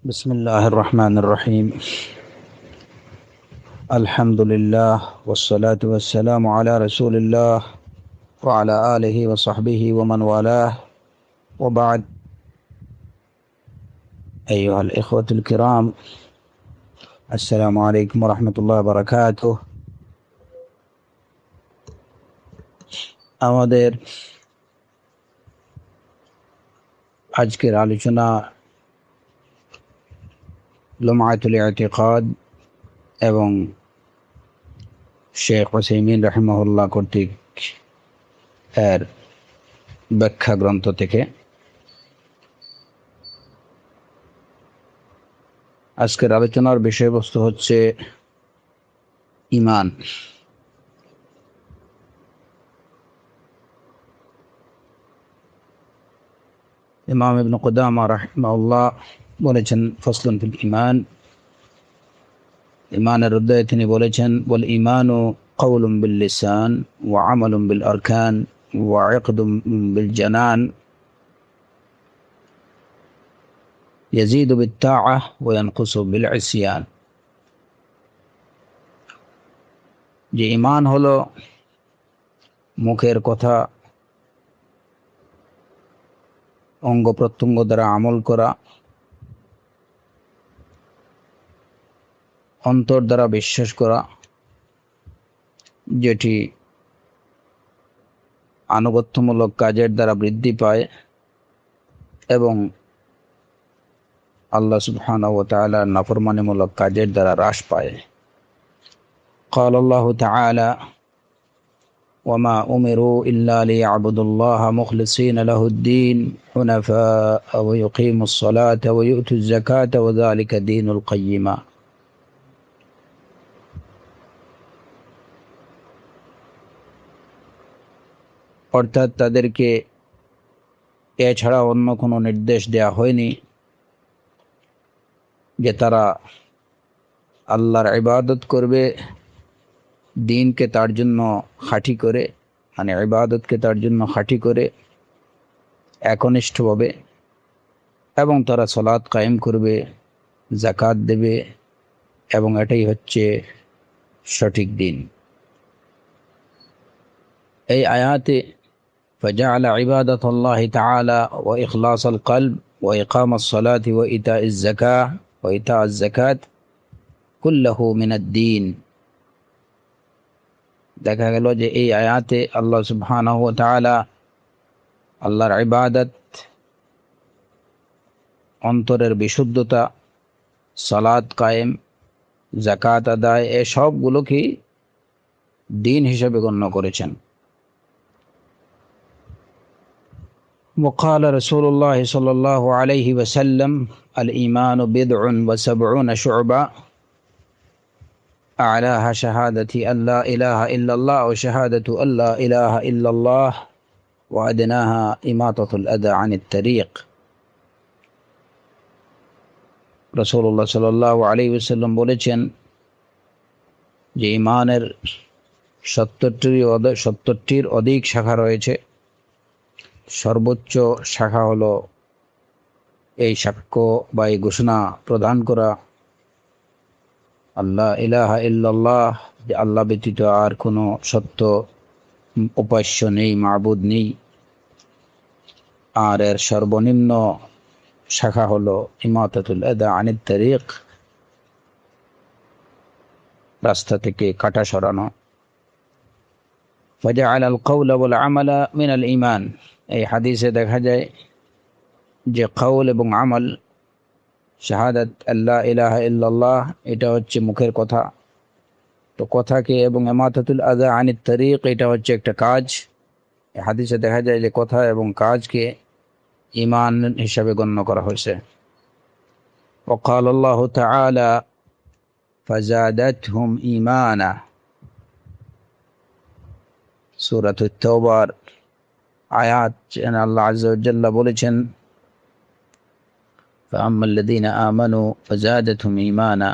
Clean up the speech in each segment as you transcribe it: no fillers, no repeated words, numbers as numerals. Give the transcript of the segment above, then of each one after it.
بسم الله الرحمن الرحيم. الحمد لله والصلاة والسلام على رسول الله وعلى آله وصحبه ومن والاه وبعد. أيها الإخوة الكرام، السلام عليكم ورحمة الله وبركاته. আমাদের আজকের আলোচনা লুমায়াতুল ইতিকাদ এবং শেখ উসাইমিন রাহিমাহুল্লাহ কর্তৃক এর ব্যাখ্যা গ্রন্থ থেকে। আজকের আলোচনার বিষয়বস্তু হচ্ছে ঈমান। ইমাম ইবনে কুদামা রাহিমাহুল্লাহ বলেছেন, ফসলুন ফিল ঈমান। ঈমানের অধ্যায়ে তিনি বলেছেন, ওয়াল ঈমানু কাওলুন বিল লিসান ওয়া আমালুন বিল আরকান ওয়া ইকদুন বিল জানান ইয়াজিদু বিত তাআহ ওয়া ইয়ানকুসু বিল ইসয়ান। যে ঈমান হলো মুখের কথা, অঙ্গ প্রত্যঙ্গ দ্বারা আমল করা, অন্তর দ্বারা বিশ্বাস করা, যেটি আনুগত্যমূলক কাজের দ্বারা বৃদ্ধি পায় এবং আল্লাহ সুবহানাহু ওয়া তাআলার নাফরমানিমূলক কাজের দ্বারা হ্রাস পায়। قال الله تعالى: وما أمروا إلا ليعبدوا الله مخلصين له الدين حنفاء ويقيموا الصلاة ويؤتوا الزكاة وذلك دين القيمة। অর্থাৎ তাদেরকে এছাড়া অন্য কোনো নির্দেশ দেয়া হয়নি যে তারা আল্লাহর ইবাদত করবে, দিনকে তার জন্য খাঁটি করে, মানে ইবাদতকে তার জন্য খাঁটি করে একনিষ্ঠভাবে, এবং তারা সালাত কায়েম করবে, যাকাত দেবে, এবং এটাই হচ্ছে সঠিক দিন। এই আয়াতে فجعل عبادة الله تعالى وإخلاص القلب وإقام الصلاة وإيتاء الزكاة كله من الدين। দেখা গেল যে এই আয়াতে আল্লাহ সুবহানাহু ওয়া তাআলা আল্লাহর ইবাদত, অন্তরের বিশুদ্ধতা, সালাত কায়েম, যাকাত আদায়, এ সবগুলোকে দিন হিসেবে গণ্য করেছেন। وقال رسول الله صلى الله عليه وسلم: الإيمان بضع وسبعون شعبة أعلاها شهادة أن لا إله إلا الله وشهادة أن لا إله إلا الله وأدناها إماطة الأذى عن الطريق। রাসূলুল্লাহ সাল্লাল্লাহু আলাইহি ওয়াসাল্লাম বলেছেন যে ঈমানের 70টির অধিক শাখা রয়েছে। সর্বোচ্চ শাখা হলো এই সাক্ষ্য বা এই ঘোষণা প্রদান করা, আল্লাহ ইলাহা ইল্লাল্লাহ, যে আল্লাহ ব্যতীত আর কোনো সত্য উপাস্য নেই, মাবুদ নেই। আর এর সর্বনিম্ন শাখা হলো ইমাতাতুল আদা আনিত তারিক, রাস্তা থেকে কাটা সরানো। ফাজআল আল কওলা ওয়াল আমালা মিন আল ঈমান। এই হাদিসে দেখা যায় যে কওল এবং আমল, শাহাদাত আল্লাহ ইলাহা ইল্লাল্লাহ, এটা হচ্ছে মুখের কথা। তো কথাকে, এবং ইমাতাতুল আযা আনিত তারিক, এটা হচ্ছে একটা কাজ। এই হাদিসে দেখা যায় যে কথা এবং কাজকে ঈমান হিসাবে গণ্য করা হয়েছে। وقال الله تعالى: فزادتهم ঈমানা। সূরাতুত তাওবার আয়াত আল্লাহ আযজা ওয়া জাল্লা বলেছেন, فأما الذين آمنوا فزادتهم ঈমানা।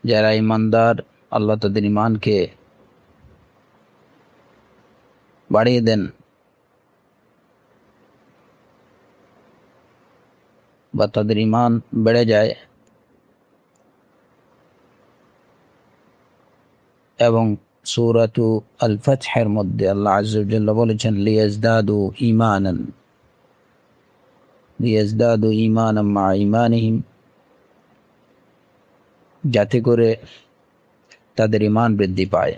যারা ঈমানদার, আল্লাহ তাদের ঈমানকে বাড়িয়ে দেন। বা তাদের ঈমান বেড়ে যায়। এবং সূরাতু আল ফাতহের মধ্যে আল্লাহ আযজা ওয়া জাল্লা বলেছেন লিয়াজদাদু ঈমানান মা ঈমানিহিম, যাতে করে তাদের ঈমান বৃদ্ধি পায়।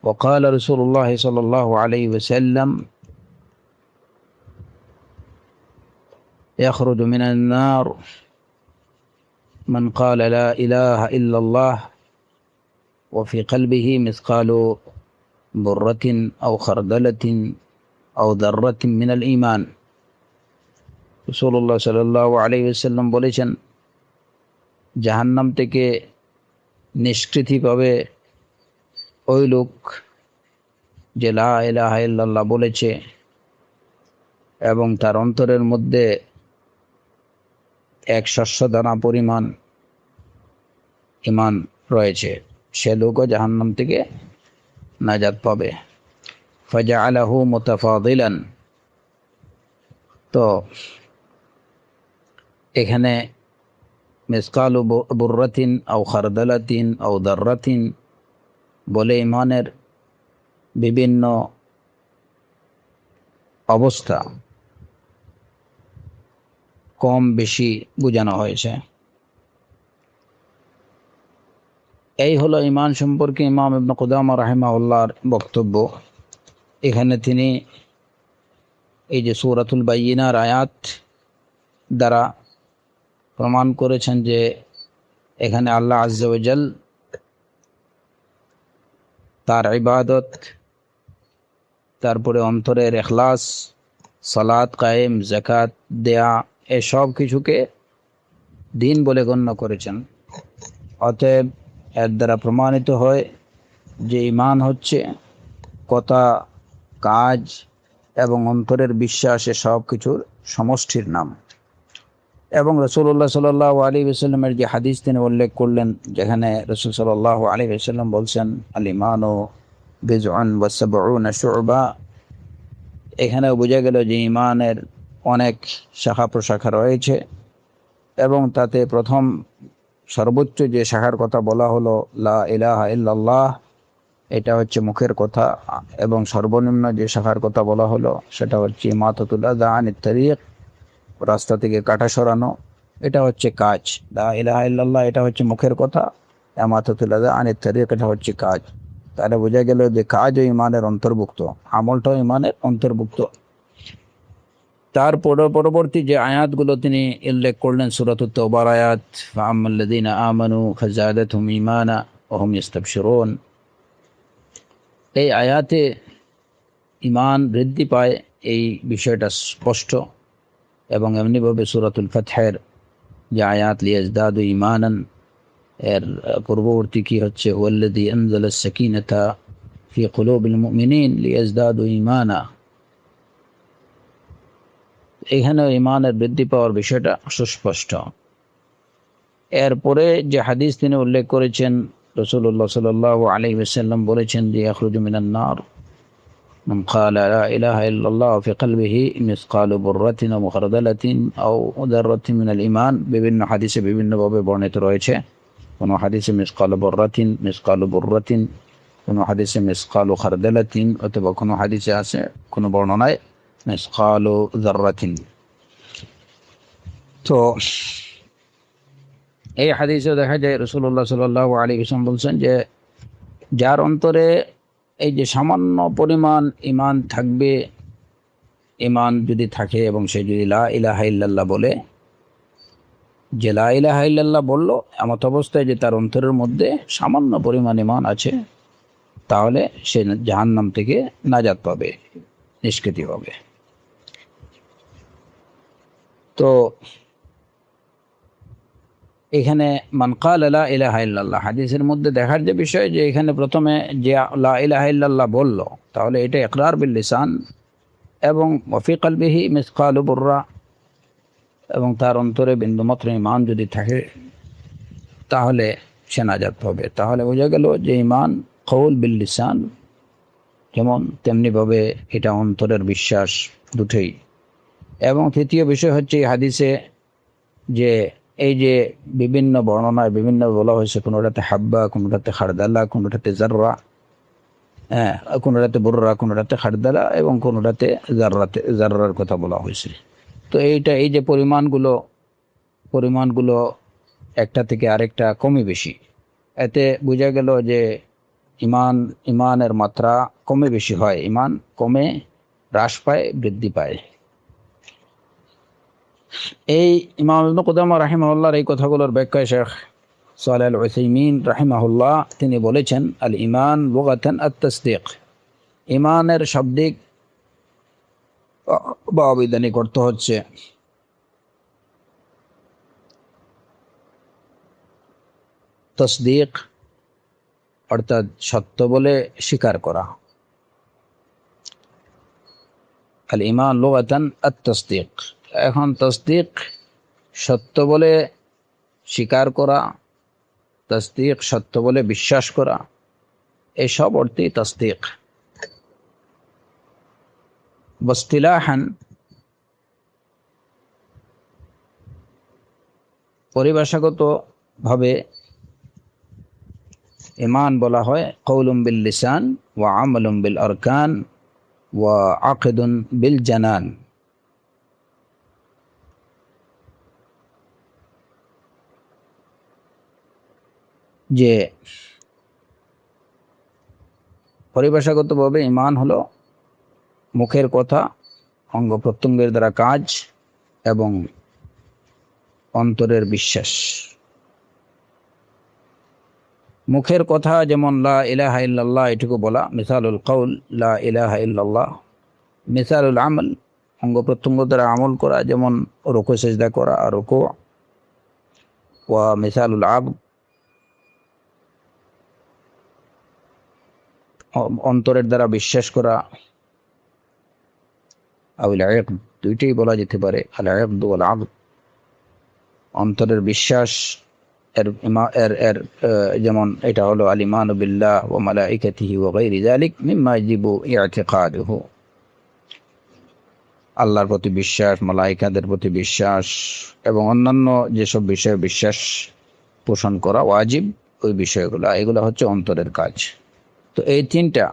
وقال رسول الله صلى الله عليه وسلم يخرج من النار من قال لا إله إلا الله وفي قلبه مثقال برة أو خردلة أو ذرة من الإيمان। রাসূলুল্লাহ সাল্লাল্লাহু আলাইহি ওয়াসাল্লাম বলেছেন, জাহান্নাম থেকে নিষ্কৃতি পাবে ওই লোক যে লা ইলাহা ইল্লাল্লাহ বলেছে এবং তার অন্তরের মধ্যে এক শস্যদানা পরিমাণ ঈমান রয়েছে, সে লোকও জাহান্নাম থেকে নাজাত পাবে। ফাজআলাহু মুতাফাদিলান। তো এখানে মিসকালু বুররাতিন আও খারদালাতিন আও দাররাতিন বলে ঈমানের বিভিন্ন অবস্থা কম বেশি বোঝানো হয়েছে। এই হলো ঈমান সম্পর্কে ইমাম ইবনে কুদামা রাহিমাহুল্লাহর বক্তব্য। এখানে তিনি এই যে সূরাতুল বাইয়িনার আয়াত দ্বারা প্রমাণ করেছেন যে এখানে আল্লাহ আযজা ওয়া জাল তার ইবাদত, তারপরে অন্তরের ইখলাস, সালাত কায়েম, যাকাত দেয়া, এসব কিছুকে দিন বলে গণ্য করেছেন। অতএব এর দ্বারা প্রমাণিত হয় যে ঈমান হচ্ছে কথা, কাজ এবং অন্তরের বিশ্বাস, সব কিছুর সমষ্টির নাম। এবং রাসূলুল্লাহ সাল্লাল্লাহু আলাইহি ওয়াসাল্লামের যে হাদিস তিনি উল্লেখ করলেন, যেখানে রাসূল সাল্লাল্লাহু আলাইহি ওয়াসাল্লাম বলছেন আল ঈমানু বিজউন ওয়া সাবউনা শু'বা, এখানেও বোঝা গেল যে ঈমানের অনেক শাখা প্রশাখা রয়েছে এবং তাতে প্রথম সর্বোচ্চ যে শাখার কথা বলা হলো লা ইলাহা ইল্লাল্লাহ, এটা হচ্ছে মুখের কথা, এবং সর্বনিম্ন যে শাখার কথা বলা হলো সেটা হচ্ছে ইমাতাতুল আযা আনিত তারিক, রাস্তা থেকে কাটা সরানো, এটা হচ্ছে কাজ। লা ইলাহা ইল্লাল্লাহ এটা হচ্ছে মুখের কথা, ইমাতাতুল আযা আনিত তারিক এটা হচ্ছে কাজ। তাহলে বোঝা গেল যে কাজও ঈমানের অন্তর্ভুক্ত, আমলটাও ঈমানের অন্তর্ভুক্ত। তার পরবর্তী যে আয়াতগুলো তিনি উল্লেখ করলেন সূরাতুত তাওবার আয়াত, ফাআম্মাল্লাযীনা আমানু ফাযাদাতহুম ঈমানা ওয়া হুম ইস্তাবশিরুন, এই আয়াতে ঈমান বৃদ্ধি পায় এই বিষয়টা স্পষ্ট। এবং এমনিভাবে সূরাতুল ফাতহের যে আয়াত লিয়াজদাদু ঈমানান, এর পূর্ববর্তী কি হচ্ছে হুয়াল্লাযী আনজালাস সাকিনাতা ফি কুলুবিল মুমিনিন লিয়াজদাদু ঈমানা, এখানে ঈমানের বৃদ্ধি পাওয়ার বিষয়টা সুস্পষ্ট। এরপরে যে হাদিস তিনি উল্লেখ করেছেন, রাসূলুল্লাহ সাল্লাল্লাহু আলাইহি ওয়াসাল্লাম বলেছেন যে ইয়াখরুজু মিনান নার মান ক্বালা লা ইলাহা ইল্লাল্লাহ ফি কলবিহি মিসকালু বুররাতিন আও খারদালাতিন আও যাররাতিন মিনাল ঈমান। বিভিন্ন হাদিসে বিভিন্নভাবে বর্ণিত রয়েছে। কোনো হাদিসে মিসকালু বুররাতিন, কোনো হাদিসে মিসকালু খারদালাতিন, অথবা কোনো হাদিসে আছে কোনো বর্ণনায় মিসকালু যাররাতিন। তো এই হাদিসে দেখা যায় রাসূলুল্লাহ সাল্লাল্লাহু আলাইহি ওয়াসাল্লাম বলছেন যে যার অন্তরে এই যে সামান্য পরিমাণ ঈমান থাকবে, ঈমান যদি থাকে এবং সে যদি লা ইলাহা ইল্লাল্লাহ বলে, যে লা ইলাহা ইল্লাল্লাহ বলল এমত অবস্থায় যে তার অন্তরের মধ্যে সামান্য পরিমাণ ঈমান আছে, তাহলে সে জাহান্নাম থেকে নাজাত পাবে, নিষ্কৃতি পাবে। তো এখানে মান ক্বালা লা ইলাহা ইল্লাল্লাহ হাদিসের মধ্যে দেখার যে বিষয়, যে এখানে প্রথমে যে লা ইলাহা ইল্লাল্লাহ বলল, তাহলে এটা ইকরার বিল লিসান, এবং ওয়া ফি কলবিহি মিসকালু বুররা, এবং তার অন্তরে বিন্দুমাত্র ঈমান যদি থাকে তাহলে সে নাজাত পাবে। তাহলে বোঝা গেল যে ঈমান কওল বিল লিসান যেমন, তেমনিভাবে এটা অন্তরের বিশ্বাস দুটোই। এবং তৃতীয় বিষয় হচ্ছে এই হাদিসে যে এই যে বিভিন্ন বর্ণনায় বিভিন্ন বলা হয়েছে, কোনোটাতে হাব্বা, কোনোটাতে খারদালা, কোনোটাতে জাররা, হ্যাঁ, কোনোটাতে বুররা, কোনোটাতে খারদালা এবং কোনোটাতে জাররার কথা বলা হয়েছে। তো এই যে পরিমাণগুলো একটা থেকে আরেকটা কমে বেশি, এতে বোঝা গেল যে ইমানের মাত্রা কমে বেশি হয়, ইমান কমে, হ্রাস পায়, বৃদ্ধি পায়। এই ইমাম ইবনে কুদামা রাহিমাহুল্লাহর এই কথাগুলোর ব্যাখ্যায় শেখ সালেহ আল উসাইমিন রাহিমাহুল্লাহ তিনি বলেছেন, আল ইমান লুগাতান আত-তাসদীক, ইমানের শাব্দিক বা অবৈধানিক অর্থ হচ্ছে তসদিক, অর্থাৎ সত্য বলে স্বীকার করা। আল ইমান লুগাতান আত-তাসদীক, এখন তসদিক সত্য বলে স্বীকার করা, তসদিক সত্য বলে বিশ্বাস করা, এসব অর্থেই তসদিক। বস্তিলাহান, পরিভাষাগত ভাবে ইমান বলা হয় কওলুম বিল লিসান ওয়া আমালুম বিল আরকান ওয়া আকিদুন বিল জানান। যে পরিভাষাগতভাবে ইমান হলো মুখের কথা, অঙ্গ প্রত্যঙ্গের দ্বারা কাজ এবং অন্তরের বিশ্বাস। মুখের কথা যেমন লা ইলাহা ইল্লাল্লাহ, এটুকু বলা, মিসালুল কওল লা ইলাহা ইল্লাল্লাহ। মিসালুল আমল, অঙ্গ প্রত্যঙ্গ দ্বারা আমল করা, যেমন রুকু সিজদা করা, রুকু। ওয়া মিসালুল আবদ, অন্তরের দ্বারা বিশ্বাস করা। আউল ইকদ, দুইটাই বলা যেতে পারে, আল ইকদ ওয়াল আবদ, অন্তরের বিশ্বাস যেমন এটা হলো আল ঈমানু বিল্লাহ ওয়া মালাইকাতিহি ওয়া গায়রি যালিক মিম্মা ইয়াজিবু ইতিকাদুহু, আল্লাহর প্রতি বিশ্বাস, মালাইকাদের প্রতি বিশ্বাস এবং অন্যান্য যেসব বিষয়ে বিশ্বাস পোষণ করা ওয়াজিব, ওই বিষয়গুলো, এগুলো হচ্ছে অন্তরের কাজ। তো এই তিনটা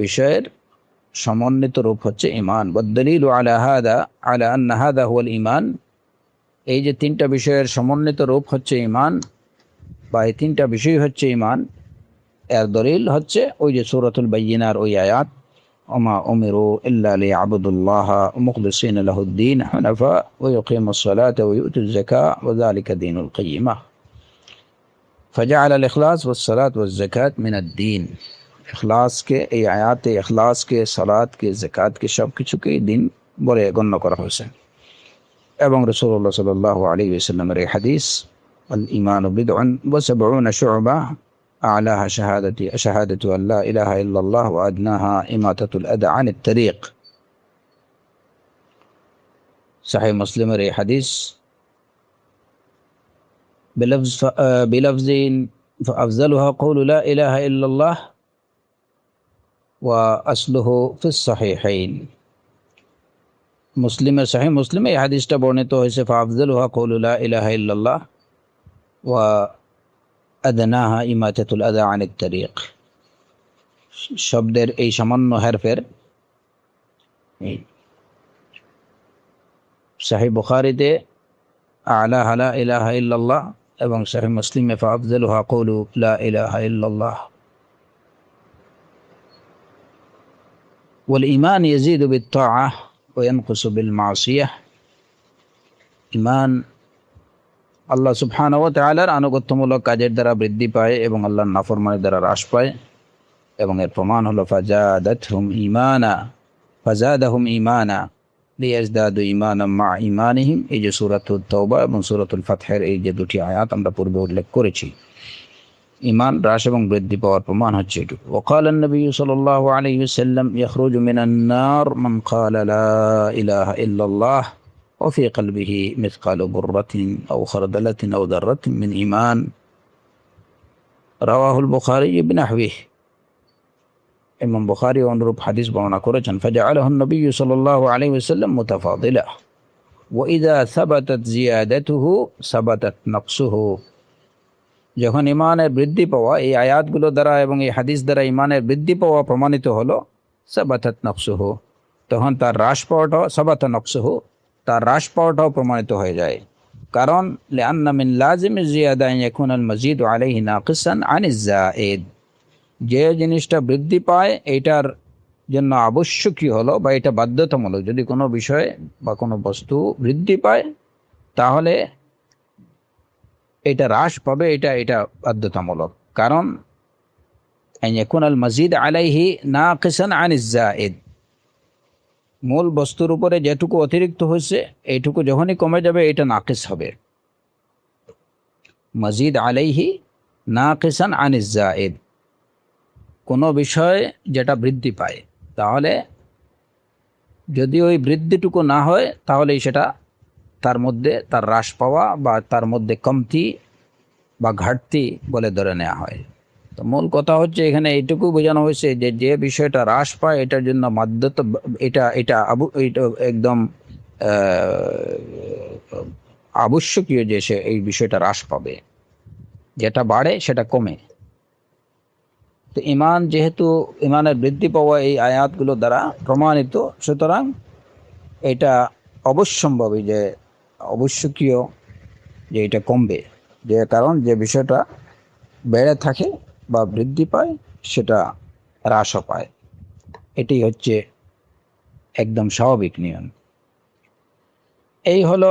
বিষয়ের সমন্বিত রূপ হচ্ছে ঈমান। ওয়াদ-দালিলু আলা আন্না হাযা হুয়াল ঈমান, এই যে তিনটা বিষয়ের সমন্বিত রূপ হচ্ছে ঈমান, বা এই তিনটা বিষয় হচ্ছে ঈমান, এর দলিল হচ্ছে ওই যে সূরাতুল বাইয়িনার ওই আয়াত, ওমা উমিরু ইল্লা লিয়াবুদুল্লাহা মুখলিসিনা লাহুদ-দীন হুনাফা ওয়া ইউকিমুস সালাতা ওয়া ইউতুজ যাকাতা ওয়া যালিকা দীনুল কাইয়্যিমা। ফাজাআলা আল-ইখলাস ওয়াস-সালাত ওয়াজ-যাকাত মিনাদ-দীন, ইখলাসকে, এই আয়াতে ইখলাসকে, সালাতকে, যাকাতকে, সবকিছুকে দিন বলে গণ্য করা হয়েছে। এবং রাসূলুল্লাহ সাল্লাল্লাহু আলাইহি ওয়াসাল্লামের এই হাদিস, আল ঈমানু বিদ'উন ওয়া সাব'উনা শু'বা আ'লাহা শাহাদাতু আন লা ইলাহা ইল্লাল্লাহ ওয়া আদনাহা ইমাতাতুল আযা আনিত তারিক। সহিহ মুসলিমের এই হাদিস বিলফজিন ফাআফযালুহা কওলু লা ইলাহা ইল্লাল্লাহ ওয়া আসলুহু ফিস সাহিহাইন। মুসলিমের সহিহ মুসলিমে এই হাদিসটা বর্ণিত হয়েছে, ফাআফযালুহা কওলু লা ইলাহা ইল্লাল্লাহ ওয়া আদনাহা ইমাতাতুল আযা আনিত তারিক। শব্দের এই সামান্য হেরফের সহিহ বুখারীতে আ'লাহা লা ইলাহা ইল্লাল্লাহ এবং সহিহ মুসলিমে ফাআফযালুহা কওলু লা ইলাহা ইল্লাল্লাহ। ওয়াল ঈমান ইয়াজিদু বিত-তাআহ ওয়া ইয়ানকুসু বিল মাসিয়াহ। ঈমান আল্লাহ সুবহানাহু ওয়া তাআলার আনুগত্যমূলক কাজের দ্বারা বৃদ্ধি পায় এবং আল্লাহর নাফরমানির দ্বারা হ্রাস পায়। এবং এর প্রমাণ হলো ফাজাদাহুম ঈমানা লিয়াজদাদু ঈমানাম মা ঈমানিহিম, এই যে সূরাতুত তাওবা এবং সূরাতুল ফাতহের এই যে দুটি আয়াত আমরা পূর্বে উল্লেখ করেছি, ঈমান হ্রাস এবং বৃদ্ধি পাওয়ার প্রমাণ হচ্ছে এটুকু। ওয়াকালান নবী সাল্লাল্লাহু আলাইহি ওয়াসাল্লাম ইয়াখরুজু মিনান নার মান ক্বালা লা ইলাহা ইল্লাল্লাহ ওয়া ফি কলবিহি মিসকালু বুররাতিন আও খারদালাতিন আও যাররাতিন মিন ঈমান, রাওয়াহুল বুখারী বিনাহবিহি। ইমাম বুখারী অনুরূপ হাদিস বর্ণনা করেছেন, ফাজআলাহু নবী সাল্লাল্লাহু আলাইহি ওয়াসাল্লাম মুতাফাদিলা ওয়া ইযা সাবাতাত জিয়াদাতুহু সাবাতাত নকসুহু। যখন ইমানের বৃদ্ধি পাওয়া, এই আয়াতগুলো দ্বারা এবং এই হাদিস দ্বারা ইমানের বৃদ্ধি পাওয়া প্রমাণিত হলো, সাবাতাত নকসুহু, তখন তার হ্রাস পাওয়াটাও, সাবাতা নকসুহু, তার হ্রাস পাওয়াটাও প্রমাণিত হয়ে যায়। কারণ লিআন্না মিন লাজিমি জিয়াদা আন ইয়াকুনা আল মাজিদু আলাইহি নাকিসান আনিজ যায়েদ, যে জিনিসটা বৃদ্ধি পায় এটার জন্য আবশ্যকীয় হলো বা এটা বাধ্যতামূলক, যদি কোনো বিষয় বা কোনো বস্তু বৃদ্ধি পায় তাহলে এটা হ্রাস পাবে, এটা বাধ্যতামূলক। কারণ আন ইয়াকুনা আল মাজিদ আলাইহি নাকিসান আনিজ যায়েদ, মূল বস্তুর উপরে যেটুকু অতিরিক্ত হয়েছে এইটুকু যখনই কমে যাবে এটা নাকিস হবে। মাজিদ আলাইহি নাকিসান আনিজ যায়েদ, কোনো বিষয় যেটা বৃদ্ধি পায়, তাহলে যদি ওই বৃদ্ধিটুকু না হয় তাহলে সেটা তার মধ্যে তার হ্রাস পাওয়া বা তার মধ্যে কমতি বা ঘাটতি বলে ধরে নেওয়া হয়। তো মূল কথা হচ্ছে এখানে এইটুকু বোঝানো হয়েছে যে যে বিষয়টা হ্রাস পায় এটার জন্য বাধ্যতা, এটা এটা একদম আবশ্যকীয় যে সে এই বিষয়টা হ্রাস পাবে, যেটা বাড়ে সেটা কমে। তো ইমান, যেহেতু ইমানের বৃদ্ধি পাওয়া এই আয়াতগুলো দ্বারা প্রমাণিত, সুতরাং এটা অবশ্যম্ভাবী যে আবশ্যকীয় যে এটা কমবে, যে কারণ যে বিষয়টা বেড়ে থাকে বা বৃদ্ধি পায় সেটা হ্রাসও পায়। এটি হচ্ছে একদম স্বাভাবিক নিয়ম। এই হলো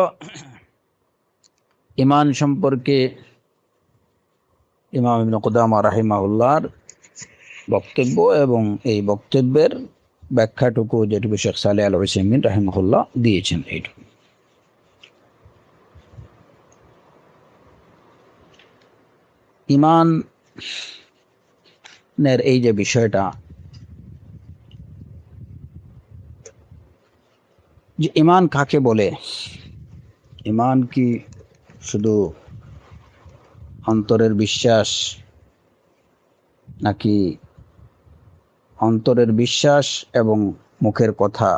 ইমান সম্পর্কে ইমাম ইবনে কুদামা রাহিমাহুল্লাহর বক্তব্য, এবং এই বক্তব্যের ব্যাখ্যাটুকু যেটুকু শেখ সালেহ আল উসাইমিন রাহিমাহুল্লাহ দিয়েছেন। এইটুকু ইমানের এই যে বিষয়টা, যে ইমান কাকে বলে, ইমান কি শুধু অন্তরের বিশ্বাস, নাকি অন্তরের বিশ্বাস এবং মুখের কথা,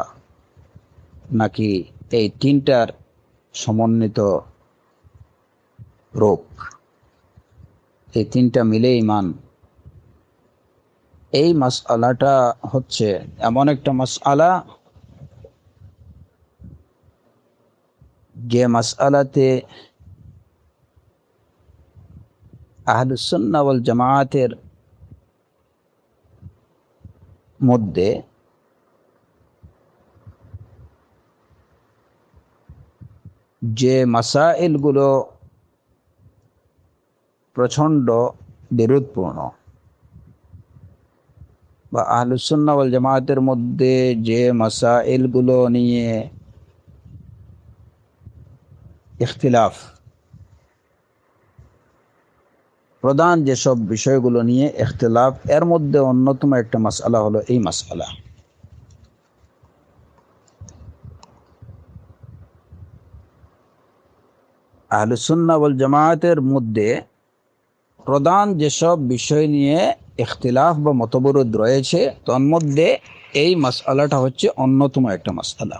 নাকি এই তিনটার সমন্বিত রূপ, এই তিনটা মিলে ইমান? এই মাসআলাটা হচ্ছে এমন একটা মাসআলা যে মাসআলাতে আহলুস সুন্নাহ ওয়াল জামাআতের মধ্যে যে মাসাইলগুলো প্রচণ্ড বিরোধপূর্ণ, বা আহলুস সুন্নাহ ওয়াল জামাআতের মধ্যে যে মাসাইলগুলো নিয়ে ইখতিলাফ, প্রধান যেসব বিষয়গুলো নিয়ে ইখতিলাফ, এর মধ্যে অন্যতম একটা মাসআলা হলো এই মাসআলা। আহলুস সুন্নাহ ওয়াল জামাআতের মধ্যে প্রধান যেসব বিষয় নিয়ে ইখতিলাফ বা মতবিরোধ রয়েছে, তার মধ্যে এই মাসআলাটা হচ্ছে অন্যতম একটা মাসআলা।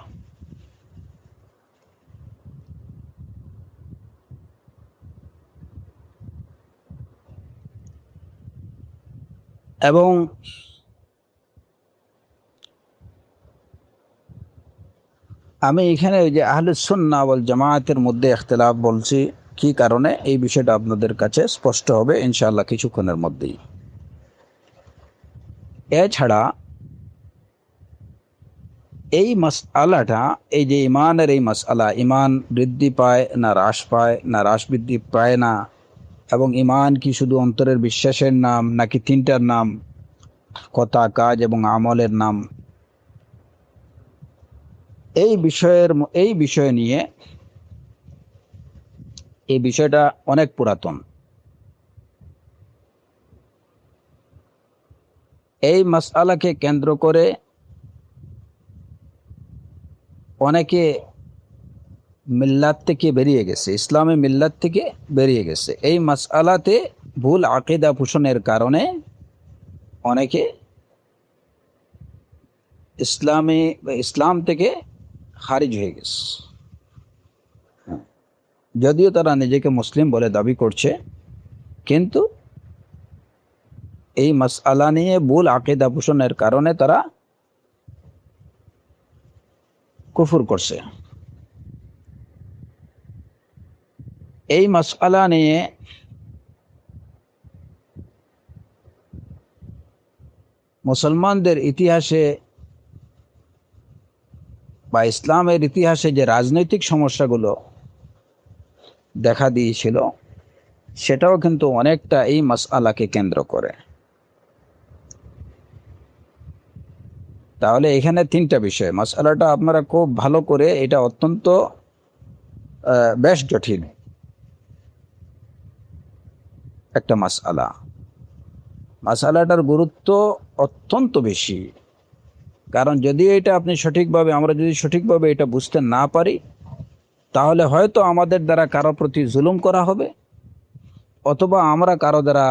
এবং আমি এখানে ওই যে আহলুস সুন্নাহ ওয়াল জামাআতের মধ্যে ইখতিলাফ বলছি কি কারণে, এই বিষয়টা আপনাদের কাছে স্পষ্ট হবে ইনশাআল্লাহ কিছুক্ষণের মধ্যেই। এছাড়া এই মাসআলাটা, এই যে ইমানের এই মাসআলা, ইমান বৃদ্ধি পায় না হ্রাস পায়, না হ্রাস বৃদ্ধি পায় না, এবং ইমান কি শুধু অন্তরের বিশ্বাসের নাম নাকি তিনটার নাম, কথা, কাজ এবং আমলের নাম, এই বিষয় নিয়ে, এই বিষয়টা অনেক পুরাতন। এই মাসআলাকে কেন্দ্র করে অনেকে মিল্লাত থেকে বেরিয়ে গেছে, ইসলামী মিল্লাত থেকে বেরিয়ে গেছে। এই মাসআলাতে ভুল আকীদা পোষণের কারণে অনেকে ইসলাম থেকে খারিজ হয়ে গেছে। যদিও তারা নিজেকে মুসলিম বলে দাবি করছে, কিন্তু এই মাসআলা নিয়ে ভুল আকীদা পোষণের কারণে তারা কুফর করছে। এই মাসআলা নিয়ে মুসলমানদের ইতিহাসে বা ইসলামের ইতিহাসে যে রাজনৈতিক সমস্যাগুলো দেখা দিয়েছিল, সেটাও কিন্তু অনেকটা এই মাসআলাকে কেন্দ্র করে। তাহলে এখানে তিনটা বিষয়, মাসআলাটা আপনারা খুব ভালো করে, এটা অত্যন্ত বেশ জটিল একটা মাসআলাটার গুরুত্ব অত্যন্ত বেশি। কারণ যদি এটা আমরা যদি সঠিকভাবে এটা বুঝতে না পারি, তাহলে হয়তো আমাদের দ্বারা কারো প্রতি জুলুম করা হবে, অথবা আমরা কারো দ্বারা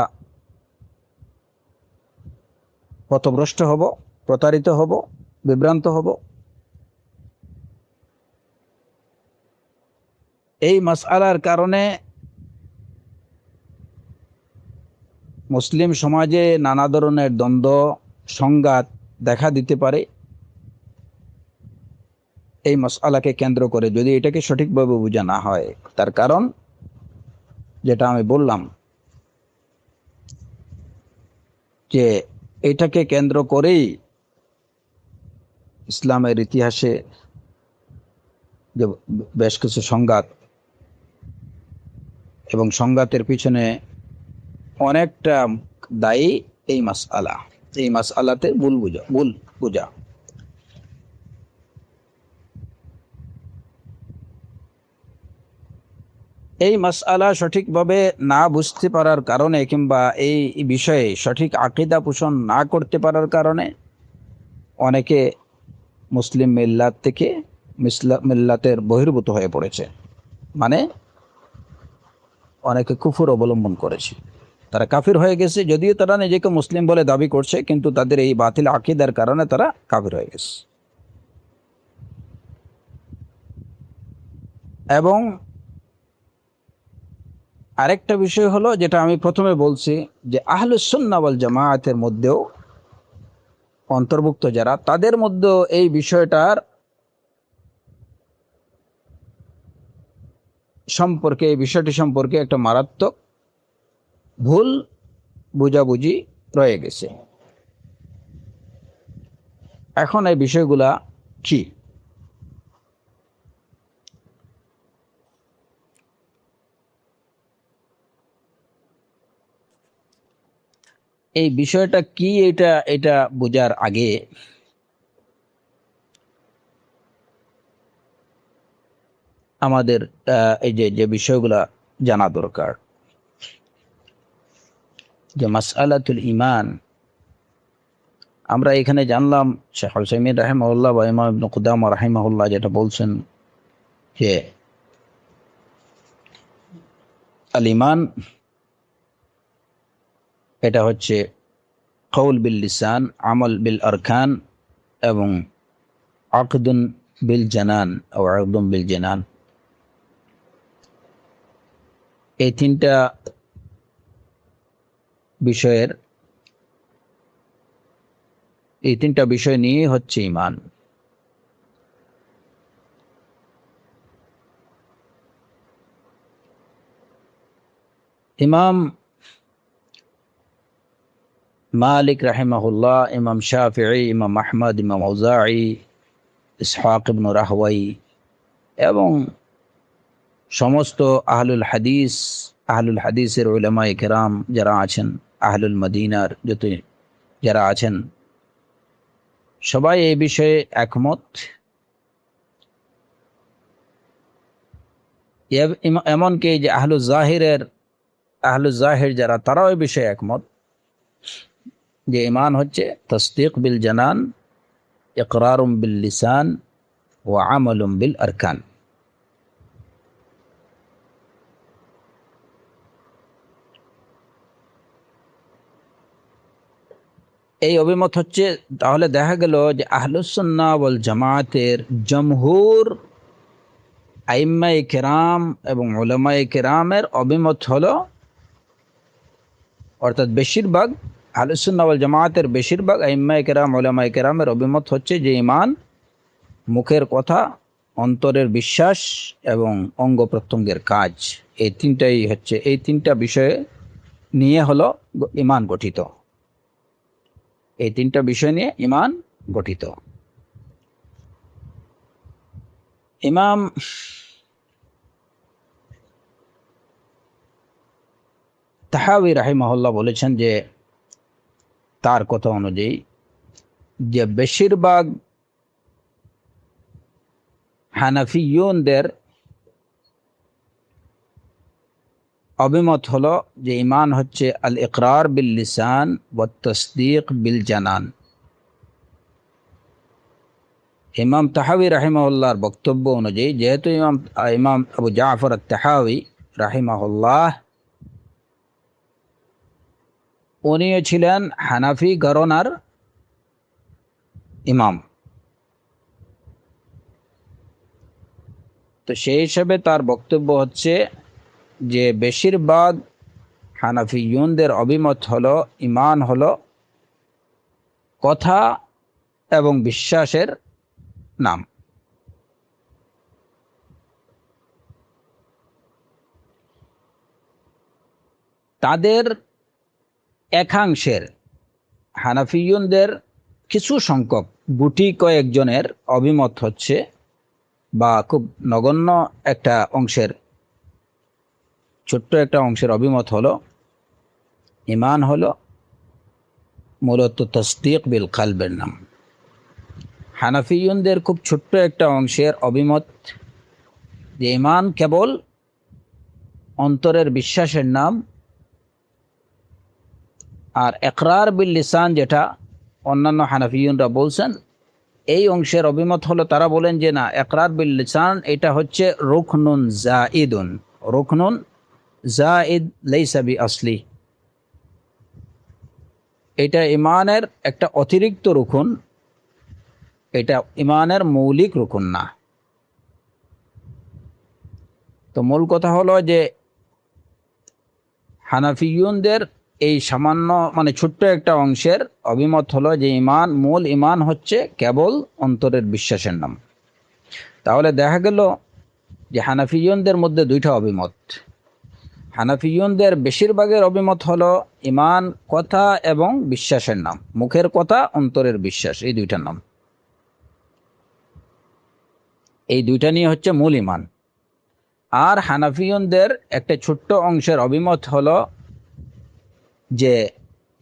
পথভ্রষ্ট হব, প্রতারিত হব, বিভ্রান্ত হব। এই মাসআলার কারণে মুসলিম সমাজে নানা ধরনের দ্বন্দ্ব, সংঘাত দেখা দিতে পারে এই মাসআলাকে কেন্দ্র করে, যদি এটাকে সঠিকভাবে বোঝা না হয়। তার কারণ যেটা আমি বললাম, যে এটাকে কেন্দ্র করেই ইসলামের ইতিহাসে যে বেশ কিছু সংঘাত, এবং সংঘাতের পিছনে অনেকটা দায়ী এই মাসআলাতে ভুল বুঝা। এই মাসআলা সঠিকভাবে না বুঝতে পারার কারণে, কিংবা এই বিষয়ে সঠিক আকীদা পোষণ না করতে পারার কারণে অনেকে মুসলিম মিল্লাত থেকে মিল্লাতের বহির্ভূত হয়ে পড়েছে। মানে অনেকে কুফর অবলম্বন করেছে, তারা কাফির হয়ে গেছে। যদিও তারা নিজেকে মুসলিম বলে দাবি করছে, কিন্তু তাদের এই বাতিল আকীদার কারণে তারা কাফির হয়ে গেছে। এবং আরেকটা বিষয় হলো, যেটা আমি প্রথমে বলছি, যে আহলুস সুন্নাহ ওয়াল জামাআতের মধ্যেও অন্তর্ভুক্ত যারা, তাদের মধ্যেও এই বিষয়টার বিষয়টি সম্পর্কে একটা মারাত্মক ভুল বুঝাবুঝি রয়ে গেছে। এখন এই বিষয়গুলা কি? এই বিষয়টা কি, এটা বোঝার আগে আমাদের এই যে বিষয়গুলা জানা দরকার। যে মাসআলাতুল ঈমান, আমরা এখানে জানলাম শেখ উসাইমিন রাহিমাহুল্লাহ বা ইমাম ইবনে কুদামা রাহিমাহুল্লাহ যেটা বলছেন, যে আল ঈমান এটা হচ্ছে কওল বিল লিসান, আমল বিল আরকান, এবং আকদুন বিল জানান ও আকদুন বিল জানান। এই তিনটা বিষয় নিয়ে হচ্ছে ঈমান। ইমাম মালিক রাহিমাহুল্লাহ, ইমাম শাফিঈ, ইমাম আহমদ, ইমাম আউজাঈ, ইসহাক ইবনে রাহওয়াই, এবং সমস্ত আহলুল হাদিসের উলামায়ে কেরাম যারা আছেন, আহলুল মদিনার যারা আছেন, সবাই এই বিষয়ে একমত। এমনকি যে আহলুল জাহির যারা, তারাও এই বিষয়ে একমত, যে ঈমান হচ্ছে তাসদীক বিল জানান, ইকরারুম বিল লিসান ওয়া আমালুম বিল আরকান। এই অভিমত হচ্ছে, তাহলে দেখা গেল যে আহলুস সুন্নাহ ওয়াল জামাতের জমহুর আইম্মায়ে কেরাম এবং উলামায়ে কেরামের অভিমত হলো, অর্থাৎ বেশিরভাগ আহলুস সুন্নাহ ওয়াল জামাতের বেশিরভাগ আইম্মায়ে কেরাম উলামায়ে কেরামের অভিমত হচ্ছে যে ঈমান মুখের কথা, অন্তরের বিশ্বাস এবং অঙ্গ প্রত্যঙ্গের কাজ, এই তিনটা বিষয়ে নিয়ে হলো ঈমান গঠিত। এই তিনটা বিষয় নিয়ে ঈমান গঠিত। ইমাম তাহাউই রাহিমাহুল্লাহ বলেছেন যে তার কথা অনুযায়ী যে বেশিরভাগ হানাফিয়ুনদের অভিমত হলো যে ঈমান হচ্ছে আল ইকরার বিল লিসান ওয়াত তাসদীক বিল জানান। ইমাম তাহাউই রাহিমাহুল্লাহর বক্তব্য অনুযায়ী, যেহেতু ইমাম আবু জাফর আত-তাহাউই রাহিমাহুল্লাহ উনিও ছিলেন হানাফি ঘরানার ইমাম, তো সেই হিসেবে তার বক্তব্য হচ্ছে যে বেশিরভাগ হানাফিয়ুনদের অভিমত হলো ঈমান হলো কথা এবং বিশ্বাসের নাম। তাদের একাংশের হানাফিয়ুনদের কিছু সংখ্যক গুটি কয়েকজনের অভিমত হচ্ছে, বা খুব নগণ্য একটা অংশের, ছোট্ট একটা অংশের অভিমত হলো ঈমান হলো মূলত তাসদীক বিল কলবের নাম। হানাফিয়ুনদের খুব ছোট্ট একটা অংশের অভিমত যে ঈমান কেবল অন্তরের বিশ্বাসের নাম, আর ইকরার বিল লিসান যেটা অন্যান্য হানাফিয়ুনরা বলছেন, এই অংশের অভিমত হলো, তারা বলেন যে না, ইকরার বিল লিসান এটা হচ্ছে রুকনুন জাইদুন, রুকনুন জাইদ লাইসা বি আসলি, এটা ঈমানের একটা অতিরিক্ত রুকন, এটা ঈমানের মৌলিক রুকন না। তো মূল কথা হলো যে হানাফিয়ুনদের এই সামান্য ছোট্ট একটা অংশের অভিমত হলো যে মূল ঈমান হচ্ছে কেবল অন্তরের বিশ্বাসের নাম। তাহলে দেখা গেল যে হানাফিয়ুনদের মধ্যে দুইটা অভিমত। হানাফিয়ুনদের বেশিরভাগের অভিমত হলো ঈমান কথা এবং বিশ্বাসের নাম, মুখের কথা অন্তরের বিশ্বাস, এই দুইটার নাম, এই দুইটা নিয়ে হচ্ছে মূল ঈমান। আর হানাফিয়ুনদের একটা ছোট্ট অংশের অভিমত হলো যে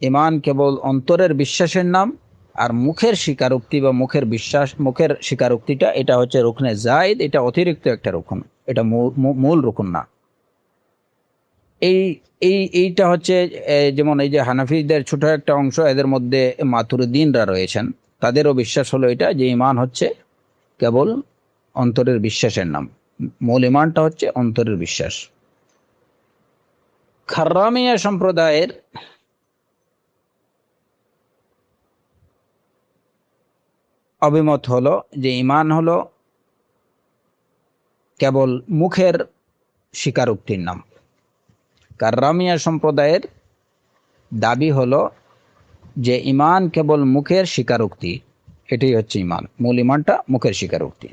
ঈমান কেবল অন্তরের বিশ্বাসের নাম, আর মুখের স্বীকারোক্তি বা মুখের স্বীকারোক্তিটা এটা হচ্ছে রুকনে জায়েদ, এটা অতিরিক্ত একটা রুকন, এটা মূল রুকন না। এইটা হচ্ছে যেমন এই যে হানাফিদের ছোট একটা অংশ, এদের মধ্যে মাতুরিদিনরা রয়েছেন, তাদেরও বিশ্বাস হলো এটা যে ঈমান হচ্ছে কেবল অন্তরের বিশ্বাসের নাম, মূল ঈমানটা হচ্ছে অন্তরের বিশ্বাস। খাররামিয়া সম্প্রদায়ের অভিমত হলো যে ঈমান হলো কেবল মুখের স্বীকারোক্তির নাম। কাররামিয়া সম্প্রদায়ের দাবি হলো যে ঈমান কেবল মুখের স্বীকারোক্তি, এটাই হচ্ছে ঈমান, মূল ঈমানটা মুখের স্বীকারোক্তি।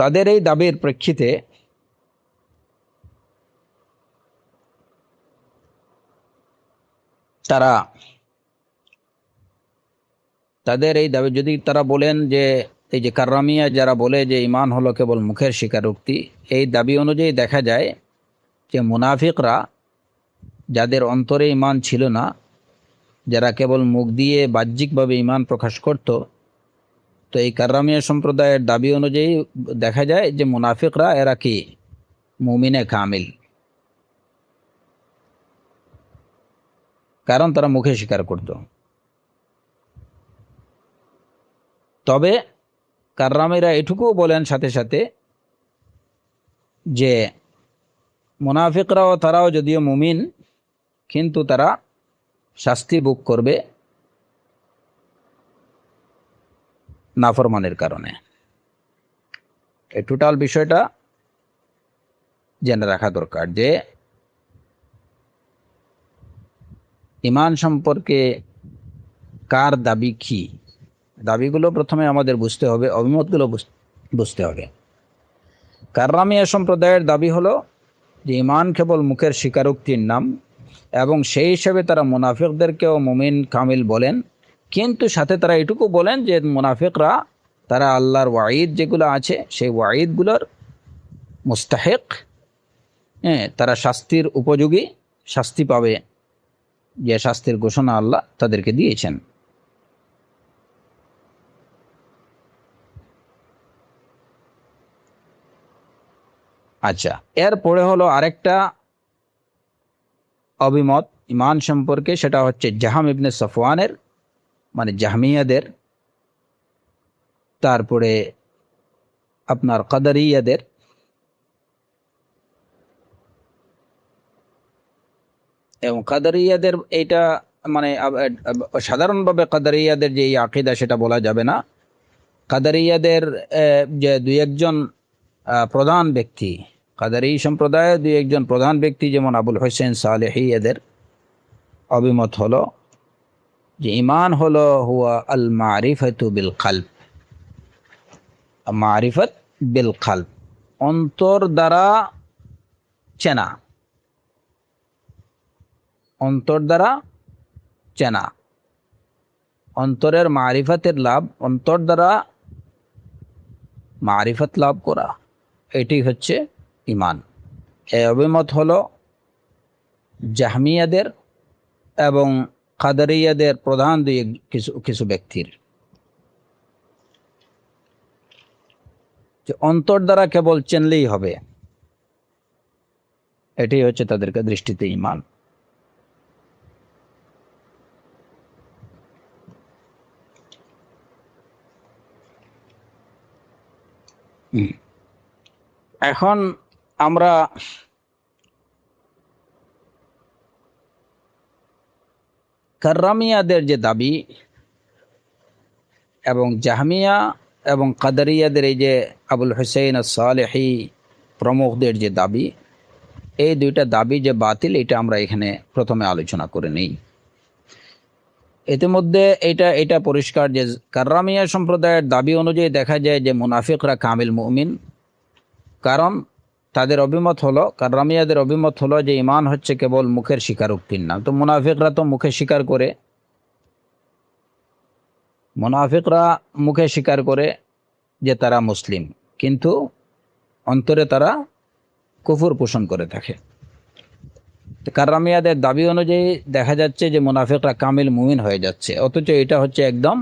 তাদের এই দাবির প্রেক্ষিতে তাদের এই দাবি, যদি তারা বলেন যে এই যে কাররামিয়া যারা বলে যে ঈমান হলো কেবল মুখের স্বীকারোক্তি, এই দাবি অনুযায়ী দেখা যায় যে মুনাফিকরা, যাদের অন্তরে ঈমান ছিল না, যারা কেবল মুখ দিয়ে বাহ্যিকভাবে ঈমান প্রকাশ করত, তো এই কাররামিয়া সম্প্রদায়ের দাবি অনুযায়ী দেখা যায় যে মুনাফিকরা এরা কি মুমিনে কামিল, কারণ তারা মুখে স্বীকার করত। তবে কাররামিরা এটুকুও বলেন সাথে সাথে যে মুনাফিকরাও তারাও যদিও মুমিন, কিন্তু তারা শাস্তি ভোগ করবে নাফরমানের কারণে। এই টোটাল বিষয়টা জেনে রাখা দরকার যে ঈমান সম্পর্কে কার দাবি কি, দাবিগুলো প্রথমে আমাদের বুঝতে হবে, অভিমতগুলো বুঝতে হবে। কাররামিয়া সম্প্রদায়ের দাবি হলো যে ঈমান কেবল মুখের স্বীকারোক্তির নাম, এবং সেই হিসাবে তারা মুনাফিকদেরকেও মুমিন কামিল বলেন, কিন্তু সাথে তারা এটুকু বলেন যে মুনাফিকরা তারা আল্লাহর ওয়াঈদ যেগুলো আছে সেই ওয়াঈদগুলোর মুস্তাহিক, তারা শাস্তির উপযোগী, শাস্তি পাবে, যে শাস্তির ঘোষণা আল্লাহ তাদেরকে দিয়েছেন। আচ্ছা, এরপরে হলো আরেকটা অভিমত ঈমান সম্পর্কে, সেটা হচ্ছে জাহাম ইবনে সফওয়ানের, মানে জাহমিয়াদের, তারপরে আপনার কাদারিয়াদের, এবং কাদারিয়াদের এইটা মানে সাধারণভাবে কাদারিয়াদের যে আকীদা সেটা বলা যাবে না। কাদারিয়াদের যে দুই একজন প্রধান ব্যক্তি, কাদারি সম্প্রদায়ের দুই একজন প্রধান ব্যক্তি যেমন আবুল হোসেন সালেহি, এদের অভিমত হলো যে ঈমান হলো হুয়া আল মারিফাতু বিল কলব, মারিফত বিল কলব, অন্তর দ্বারা চেনা, অন্তর দ্বারা চেনা, অন্তরের মারিফতের লাভ, অন্তর দ্বারা মারিফত লাভ করা, এটি হচ্ছে ঈমান। এই অভিমত হলো জাহমিয়াদের এবং কাদারিয়াদের প্রধান দুই কিছু ব্যক্তির, যে অন্তর দ্বারা কেবল চেনলেই হবে, এটি হচ্ছে তাদেরকে দৃষ্টিতে ঈমান। এখন আমরা কাররামিয়াদের যে দাবি এবং জাহমিয়া এবং কাদারিয়াদের এই যে আবুল হুসাইন সালেহি প্রমুখদের যে দাবি, এই দুইটা দাবি যে বাতিল, এটা আমরা এখানে প্রথমে আলোচনা করে নেই। ইতিমধ্যে এটা পরিষ্কার যে কাররামিয়া সম্প্রদায়ের দাবি অনুযায়ী দেখা যায় যে মুনাফিকরা কামিল মুমিন, কারণ তাদের অভিমত হলো, কাররামিয়াদের অভিমত হলো যে ঈমান হচ্ছে কেবল মুখের স্বীকারোক্তির নাম। তো মুনাফিকরা তো মুখে স্বীকার করে, মুনাফিকরা মুখে স্বীকার করে যে তারা মুসলিম, কিন্তু অন্তরে তারা কুফর পোষণ করে থাকে। কাররামিয়াদের দাবি অনুযায়ী দেখা যাচ্ছে যে মুনাফিকরা কামিল মুমিন হয়ে যাচ্ছে, অথচ এটা হচ্ছে একদম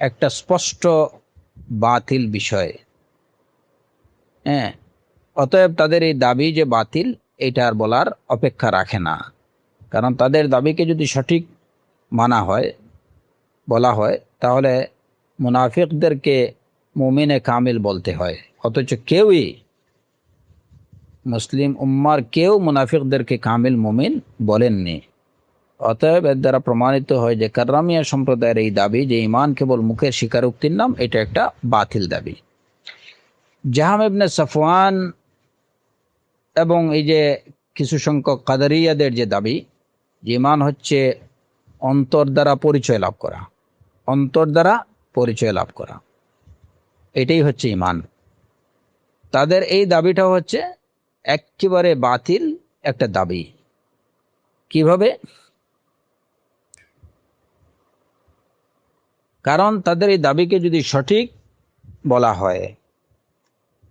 একটা স্পষ্ট বাতিল বিষয়। অতএব তাদের এই দাবি যে বাতিল, এটা আর বলার অপেক্ষা রাখে না, কারণ তাদের দাবিকে যদি সঠিক মানা হয়, বলা হয়, তাহলে মুনাফিকদেরকে মুমিনে কামিল বলতে হয়, অথচ কেউই, মুসলিম উম্মার কেউ মুনাফিকদেরকে কামিল মুমিন বলেননি। অতএব এর দ্বারা প্রমাণিত হয় যে কাররামিয়া সম্প্রদায়ের এই দাবি যে ঈমান কেবল মুখের স্বীকারোক্তির নাম, এটা একটা বাতিল দাবি। জাহাম ইবনে সফওয়ান এবং এই যে কিছু সংখ্যক কাদারিয়াদের যে দাবি যে ঈমান হচ্ছে অন্তর দ্বারা পরিচয় লাভ করা, অন্তর দ্বারা পরিচয় লাভ করা, এটাই হচ্ছে ঈমান। তাদের এই দাবিটা হচ্ছে একেবারে বাতিল একটা দাবি। কিভাবে? কারণ তাদের এই দাবিকে যদি সঠিক বলা হয়,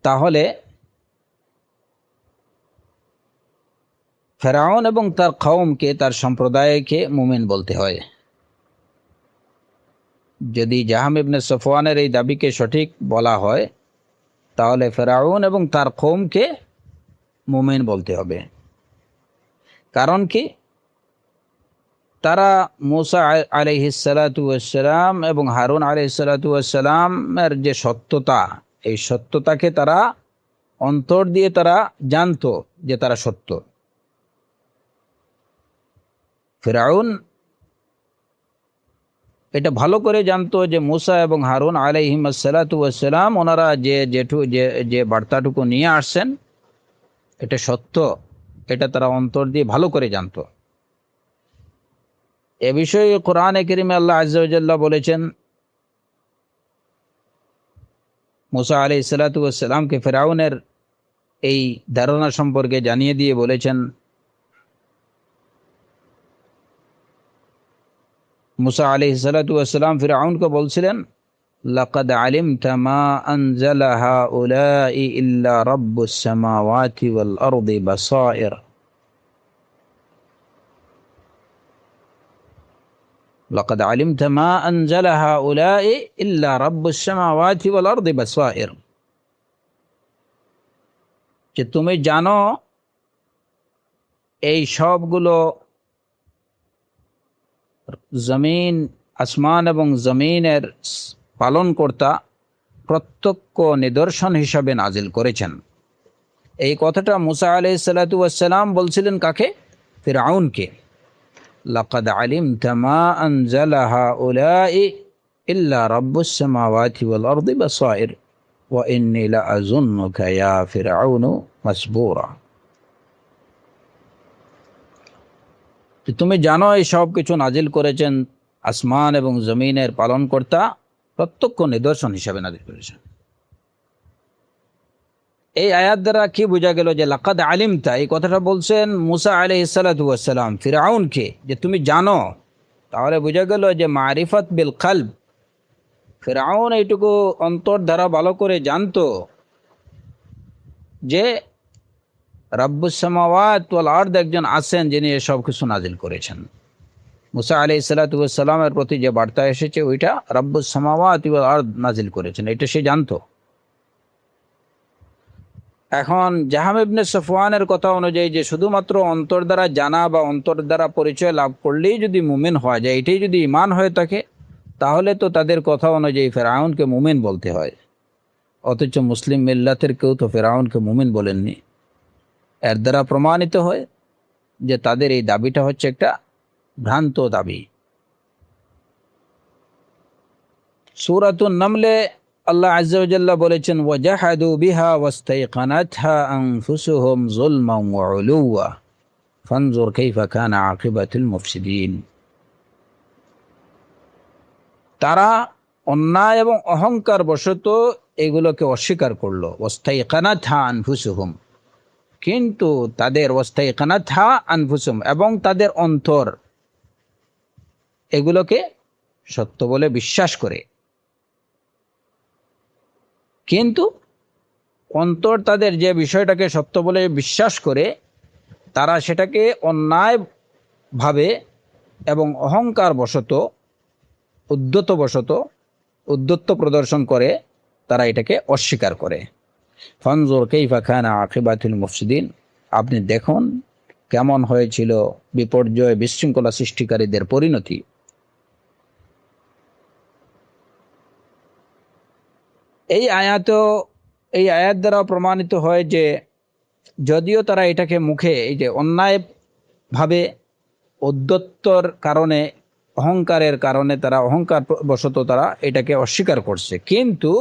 তাহলে ফেরাউন এবং তার কওমকে, তার সম্প্রদায়কে মুমিন বলতে হয়। যদি জাহাম ইবনে সফওয়ানের এই দাবিকে সঠিক বলা হয়, তাহলে ফেরাউন এবং তার কওমকে মুমিন বলতে হবে। কারণ কি? তারা মূসা আলাইহিসসালাতু ওয়াসসালাম এবং হারুন আলাইহিসসালাতু ওয়াসসালামের যে সত্যতা, এই সত্যতাকে তারা অন্তর দিয়ে তারা জানতো যে তারা সত্য। ফিরআউন এটা ভালো করে জানতো যে মূসা এবং হারুন আলাইহিমুসসালাতু ওয়াসসালাম ওনারা যে বার্তাটুকু নিয়ে আসছেন এটা সত্য, এটা তারা অন্তর দিয়ে ভালো করে জানতো। এ বিষয়ে কোরআনে কারীমে আল্লাহ আযজা ওয়া জাল্লা বলেছেন, মূসা আলাইহিসসালাতু ওয়াসসালামকে ফিরআউনের এই ধারণা সম্পর্কে জানিয়ে দিয়ে বলেছেন, মূসা আলাইহিসসালাতু ওয়াসসালাম ফিরআউনকে বলছিলেন, লাকাদ আলিমতা মা আনজালা হাউলাই ইল্লা রাব্বুস সামাওয়াতি ওয়াল আরদি বাসাইর, লাকাদ আলিমতা মা আনজালা হাউলাই ইল্লা রাব্বুস সামাওয়াতি ওয়াল আরদি বাসাইর, যে তুমি জানো এই সবগুলো জমিন, আসমান এবং জমিনের পালনকর্তা প্রত্যক্ষ নিদর্শন হিসাবে নাজিল করেছেন। এই কথাটা মূসা আলাইহিসসালাতু ওয়াসসালাম বলছিলেন কাকে? ফিরআউনকে। লাকাদ আলিমতা মা আনজালা হাউলাই ইল্লা রাব্বুস সামাওয়াতি ওয়াল আরদি বাসাইর ওয়া ইন্নী লাআযুন্নুকা ইয়া ফিরআউনু মাসবুরা, তুমি জানো এই সব কিছু নাজিল করেছেন আসমান এবং জমিনের পালনকর্তা প্রত্যক্ষ নিদর্শন হিসাবে নাজিল করেছেন। এই আয়াত দ্বারা কি বোঝা গেল? যে লাকাদ আলিমতা, এই কথাটা বলছেন মূসা আলাইহিসসালাতু ওয়াসসালাম ফিরআউনকে, যে তুমি জানো। তাহলে বোঝা গেল যে মারিফাত বিল কলব, ফিরআউন এইটুকু অন্তর দ্বারা ভালো করে জানতো যে রাব্বুস সামাওয়াত ওয়াল আরদ একজন আছেন যিনি এসব কিছু নাজিল করেছেন। মূসা আলাইহিসসালাতু ওয়াসসালামের প্রতি যে বার্তা এসেছে ওইটা রাব্বুস সামাওয়াত ওয়াল আরদ নাজিল করেছেন, এটা সে জানতো। এখন জাহাম ইবনে সাফওয়ানের কথা অনুযায়ী যে শুধুমাত্র অন্তর দ্বারা জানা বা অন্তর দ্বারা পরিচয় লাভ করলেই যদি মুমিন হওয়া যায়, এটাই যদি ঈমান হয়ে থাকে, তাহলে তো তাদের কথা অনুযায়ী ফিরআউনকে মুমিন বলতে হয়। অথচ মুসলিম মিল্লাতের কেউ তো ফিরআউনকে মুমিন বলেননি। এর দ্বারা প্রমাণিত হয় যে তাদের এই দাবিটা হচ্ছে একটা ভ্রান্ত দাবি। সূরাতুন নামলে আল্লাহ আযজা ওয়া জাল্লা বলেছেন, ওয়াজাহাদু বিহা ওয়াস্তাইকানাতহা আনফুসুহুম যুলমান ওয়া উলুওয়া ফানজুর কাইফা কানা আকিবাতুল মুফসিদিন। তারা অন্যায় এবং অহংকার বশত এগুলোকে অস্বীকার করলো। ওয়াস্তাইকানাতহা আনফুসুহুম, কিন্তু তাদের ওয়াস্তাইকানাতহা আনফুসুহুম, এবং তাদের অন্তর এগুলোকে সত্য বলে বিশ্বাস করে। কিন্তু অন্তর তাদের যে বিষয়টাকে সত্য বলে বিশ্বাস করে, তারা সেটাকে অন্যায়ভাবে এবং অহংকার বশত, উদ্ধত্ত প্রদর্শন করে তারা এটাকে অস্বীকার করে। ফানজুর কাইফা কানা আকিবাতুল মুফসিদিন, আপনি দেখুন কেমন হয়েছিল বিপর্যয় বিশৃঙ্খলা সৃষ্টিকারীদের পরিণতি। এই আয়াত দ্বারা প্রমাণিত হয় যে যদিও তারা এটাকে মুখে এই যে অন্যায়ভাবে উদ্ধত্তর কারণে, অহংকারের কারণে, তারা অহংকার বশত তারা এটাকে অস্বীকার করছে, কিন্তু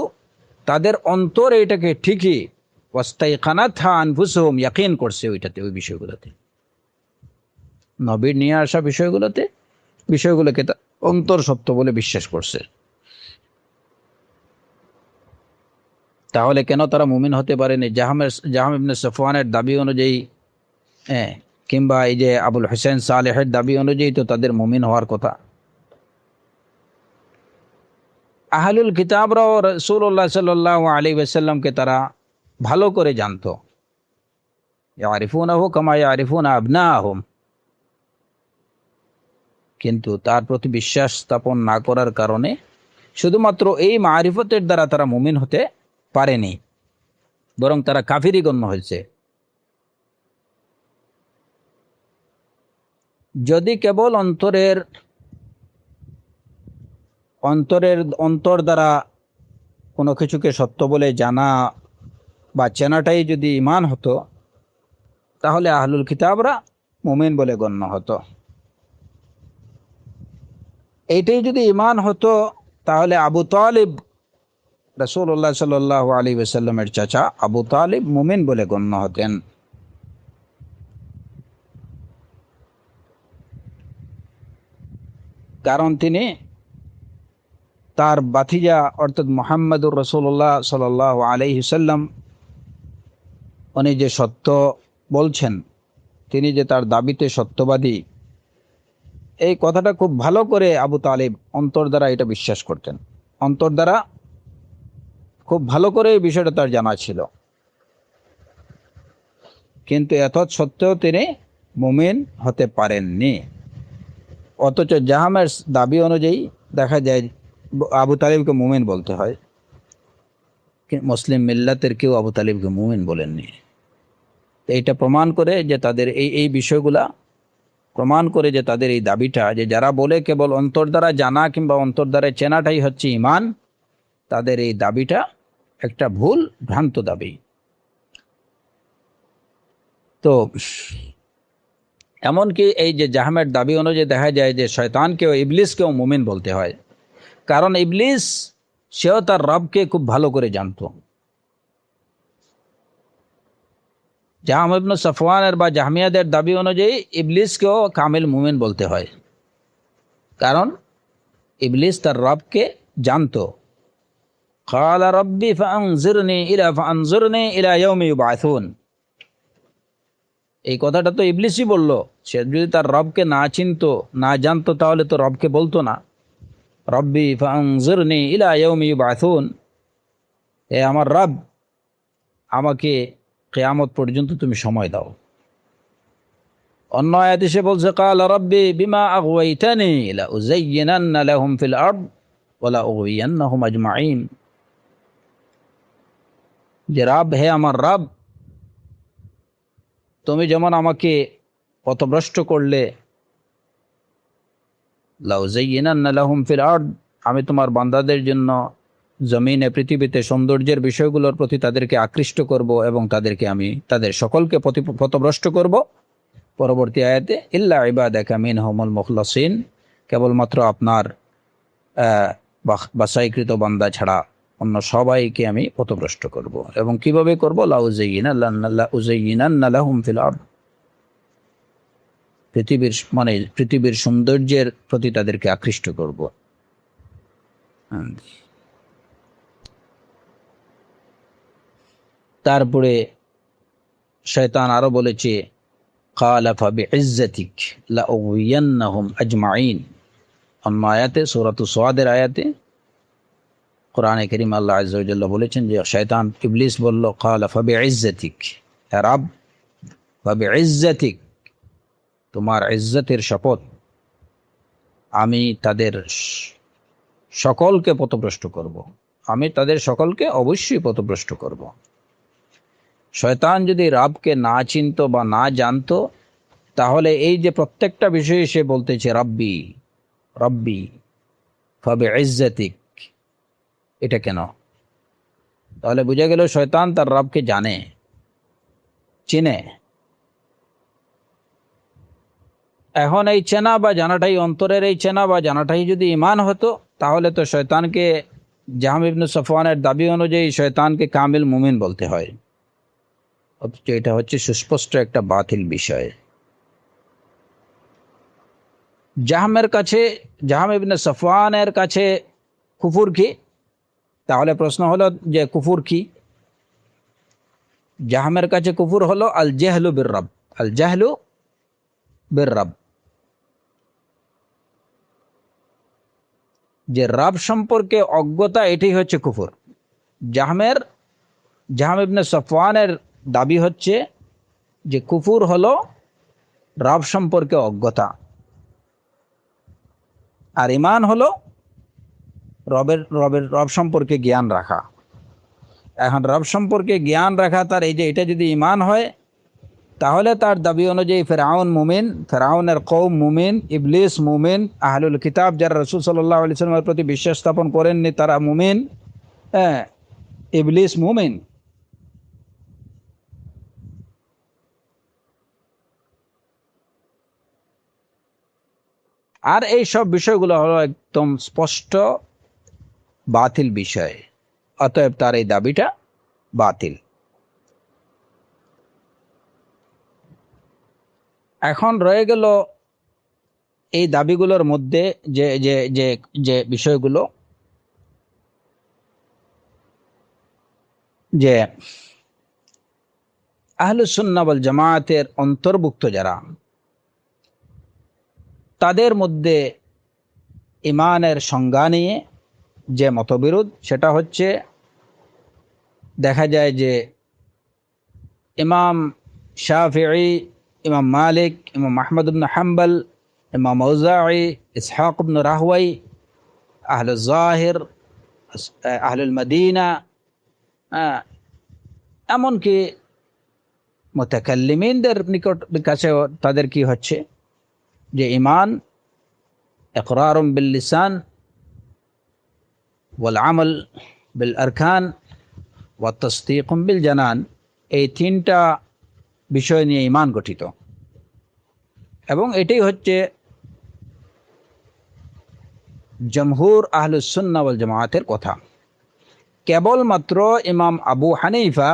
তাদের অন্তর এটাকে ঠিকই ওয়াস্তাইকানাতহা আনফুসুহুম ইয়াকিন করছে ওইটাতে, ওই বিষয়গুলোতে, নবীর নিয়ে আসা বিষয়গুলোকে অন্তর সত্য বলে বিশ্বাস করছে। তাহলে কেন তারা মুমিন হতে পারেনি? জাহাম ইবনে সাফওয়ানের দাবি অনুযায়ী, কিংবা এই যে আবুল হোসেন সালেহের দাবি অনুযায়ী তো তাদের মুমিন হওয়ার কথা। আহলুল কিতাবরাও রাসূলুল্লাহ সাল্লাল্লাহু আলাইহি ওয়াসাল্লামকে তারা ভালো করে জানতো, ইয়ারিফুনাহু কামা ইয়ারিফুনা আবনাহুম, কিন্তু তার প্রতি বিশ্বাস স্থাপন না করার কারণে শুধুমাত্র এই মারিফতের দ্বারা তারা মুমিন হতে পারেনি, বরং তারা কাফিরই গণ্য হয়েছে। যদি কেবল অন্তর দ্বারা কোনো কিছুকে সত্য বলে জানা বা চেনাটাই যদি ঈমান হতো, তাহলে আহলুল কিতাবরা মুমিন বলে গণ্য হতো। এইটাই যদি ইমান হতো তাহলে আবু তালিব, রাসূলুল্লাহ সাল্লাল্লাহু আলাইহি ওয়াসাল্লামের চাচা আবু তালিব মুমিন বলে গণ্য হতেন। কারণ তিনি তার বাতিজা অর্থাৎ মুহাম্মদুর রাসূলুল্লাহ সাল্লাল্লাহু আলাইহি ওয়াসাল্লাম উনি যে সত্য বলছেন, তিনি যে তার দাবিতে সত্যবাদী, এই কথাটা খুব ভালো করে আবু তালিব অন্তর দ্বারা এটা বিশ্বাস করতেন। অন্তর দ্বারা খুব ভালো করে এই বিষয়টা তার জানা ছিল, কিন্তু এত সত্ত্বেও তিনি মুমিন হতে পারেননি। অথচ জাহামের দাবি অনুযায়ী দেখা যায় আবু তালিবকে মুমিন বলতে হয়, মুসলিম মিল্লাতের কেউ আবু তালিবকে মুমিন বলেননি। এইটা প্রমাণ করে যে তাদের এই বিষয়গুলা প্রমাণ করে যে তাদের এই দাবিটা, যে যারা বলে কেবল অন্তর দ্বারা জানা কিংবা অন্তর দ্বারা চেনাটাই হচ্ছে ইমান, তাদের এই দাবিটা একটা ভুল ভ্রান্ত দাবি। তো এমনকি এই যে জাহামের দাবি অনুযায়ী দেখা যায় যে শয়তানকেও ইবলিসকেও মুমিন বলতে হয়, কারণ ইবলিস সেও তার রবকে খুব ভালো করে জানতো। জাহাম ইবনে সাফওয়ানের বা জাহমিয়াদের দাবি অনুযায়ী ইবলিসকেও কামিল মুমিন বলতে হয়, কারণ ইবলিস তার রবকে জানতো। ক্বালা রব্বি ফাআনজিরনি ইলা ইয়াউমি ইউবআসুন, এই কথাটা তো ইবলিসই বলল। সে যদি তার রবকে না চিনতো, না জানতো, তাহলে তো রবকে বলতো না রব্বি ফাআনজিরনি ইলা ইয়াউমি ইউবআসুন, হে আমার রব, আমাকে কিয়ামত পর্যন্ত তুমি সময় দাও। অন্য আয়াতে সে বলছে ক্বালা রব্বি বিমা আগওয়াইতানি লাউযায়্যিনান্না লাহুম ফিল আরদ ওয়া লাউগওয়িয়ান্নাহুম আজমাইন, যে রব, হে আমার রব, তুমি যেমন আমাকে পথভ্রষ্ট করলে, লাউযায়্যিনান্না লাহুম ফিল আরদ, আমি তোমার বান্দাদের জন্য জমিনে পৃথিবীতে সৌন্দর্যের বিষয়গুলোর প্রতি তাদেরকে আকৃষ্ট করব এবং আমি তাদের সকলকে পথভ্রষ্ট করব। পরবর্তী আয়াতে ইল্লা ইবাদাকা মিনহুমুল মুখলাসিন, কেবলমাত্র আপনার বাছাইকৃত বান্দা ছাড়া অন্য সবাইকে আমি পথভ্রষ্ট করব। এবং কিভাবে করব? লাউযায়্যিনান্না লাহুম ফিল আরদ, পৃথিবীর সৌন্দর্যের প্রতি তাদেরকে আকৃষ্ট করব। তারপরে শয়তান আরো বলেছে ক্বালা ফাবিইজ্জাতিক লাউগওয়িয়ান্নাহুম আজমাইন। অন্য আয়াতে, সূরাতুস সাদের আয়াতে কোরআনে কারীম আল্লাহ আযজা ওয়া জাল্লা বলেছেন যে শয়তান ইবলিস বলল ক্বালা ফাবিইজ্জাতিক, হে রব, ফাবিইজ্জাতিক, তোমার ইজ্জতের শপথ, আমি তাদের সকলকে পথভ্রষ্ট করব, আমি তাদের সকলকে অবশ্যই পথভ্রষ্ট করব। শয়তান যদি রবকে না চিনত বা না জানতো, তাহলে এই যে প্রত্যেকটা বিষয়ে সে বলতেছে রব্বি রব্বি ফাবিইজ্জাতিক, এটা কেন? তাহলে বোঝা গেল শয়তান তার রবকে জানে, চিনে। এখন এই চেনা বা জানাটাই, অন্তরের এই চেনা বা জানাটাই যদি ইমান হতো, তাহলে তো শয়তানকে, জাহাম ইবনে সাফওয়ানের দাবি অনুযায়ী শয়তানকে কামিল মুমিন বলতে হয়। অথচ এটা হচ্ছে সুস্পষ্ট একটা বাতিল বিষয়। জাহাম ইবনে সাফওয়ানের কাছে কুফর কি? তাহলে প্রশ্ন হলো যে কুফর কি? জাহামের কাছে কুফর হলো আল জাহলু বির রব, আল জাহলু বির রব, যে রব সম্পর্কে অজ্ঞতা, এটাই হচ্ছে কুফর। জাহাম ইবনে সাফওয়ানের দাবি হচ্ছে যে কুফর হলো রব সম্পর্কে অজ্ঞতা, আর ঈমান হলো রব সম্পর্কে জ্ঞান রাখা। এখন রব সম্পর্কে জ্ঞান রাখা তার এই যে এটা যদি ঈমান হয়, তাহলে তার দাবি অনুযায়ী ফেরাউন মুমিন, ফেরাউনের কওম মুমিন, ইবলিস মুমিন, আহলুল কিতাব যারা রাসূল সাল্লাল্লাহু আলাইহি ওয়াসাল্লামের প্রতি বিশ্বাস স্থাপন করেননি তারা মুমিন, হ্যাঁ, ইবলিস মুমিন। আর এই সব বিষয়গুলো হলো একদম স্পষ্ট বাতিল বিষয়, অতএব তার এই দাবিটা বাতিল। এখন রয়ে গেল এই দাবিগুলোর মধ্যে যে যে যে যে বিষয়গুলো, যে আহলুস সুন্নাহ ওয়াল জামায়াতের অন্তর্ভুক্ত যারা, তাদের মধ্যে ইমানের সংজ্ঞা নিয়ে যে মতবিরোধ, সেটা হচ্ছে দেখা যায় যে ইমাম শাফিঈ, ইমাম মালিক, ইমাম আহমদ ইবনে হাম্বল, ইমাম আউজাঈ, ইসহাক ইবনে রাহওয়াই, আহলুল জাহির, আহলুল মদিনা, এমনকি মুতাকাল্লিমিনদের কাছে তাদের কি হচ্ছে যে ইমান ইকরারুম বিল লিসান ওয়াল আমল বিল আরকান ওয়া তাসদীকুম বিল জানান, এই তিনটা বিষয় নিয়ে ইমান গঠিত। এবং এটাই হচ্ছে জমহুর আহলুস সুন্নাহ ওয়াল জামায়াতের কথা। কেবলমাত্র ইমাম আবু হানিফা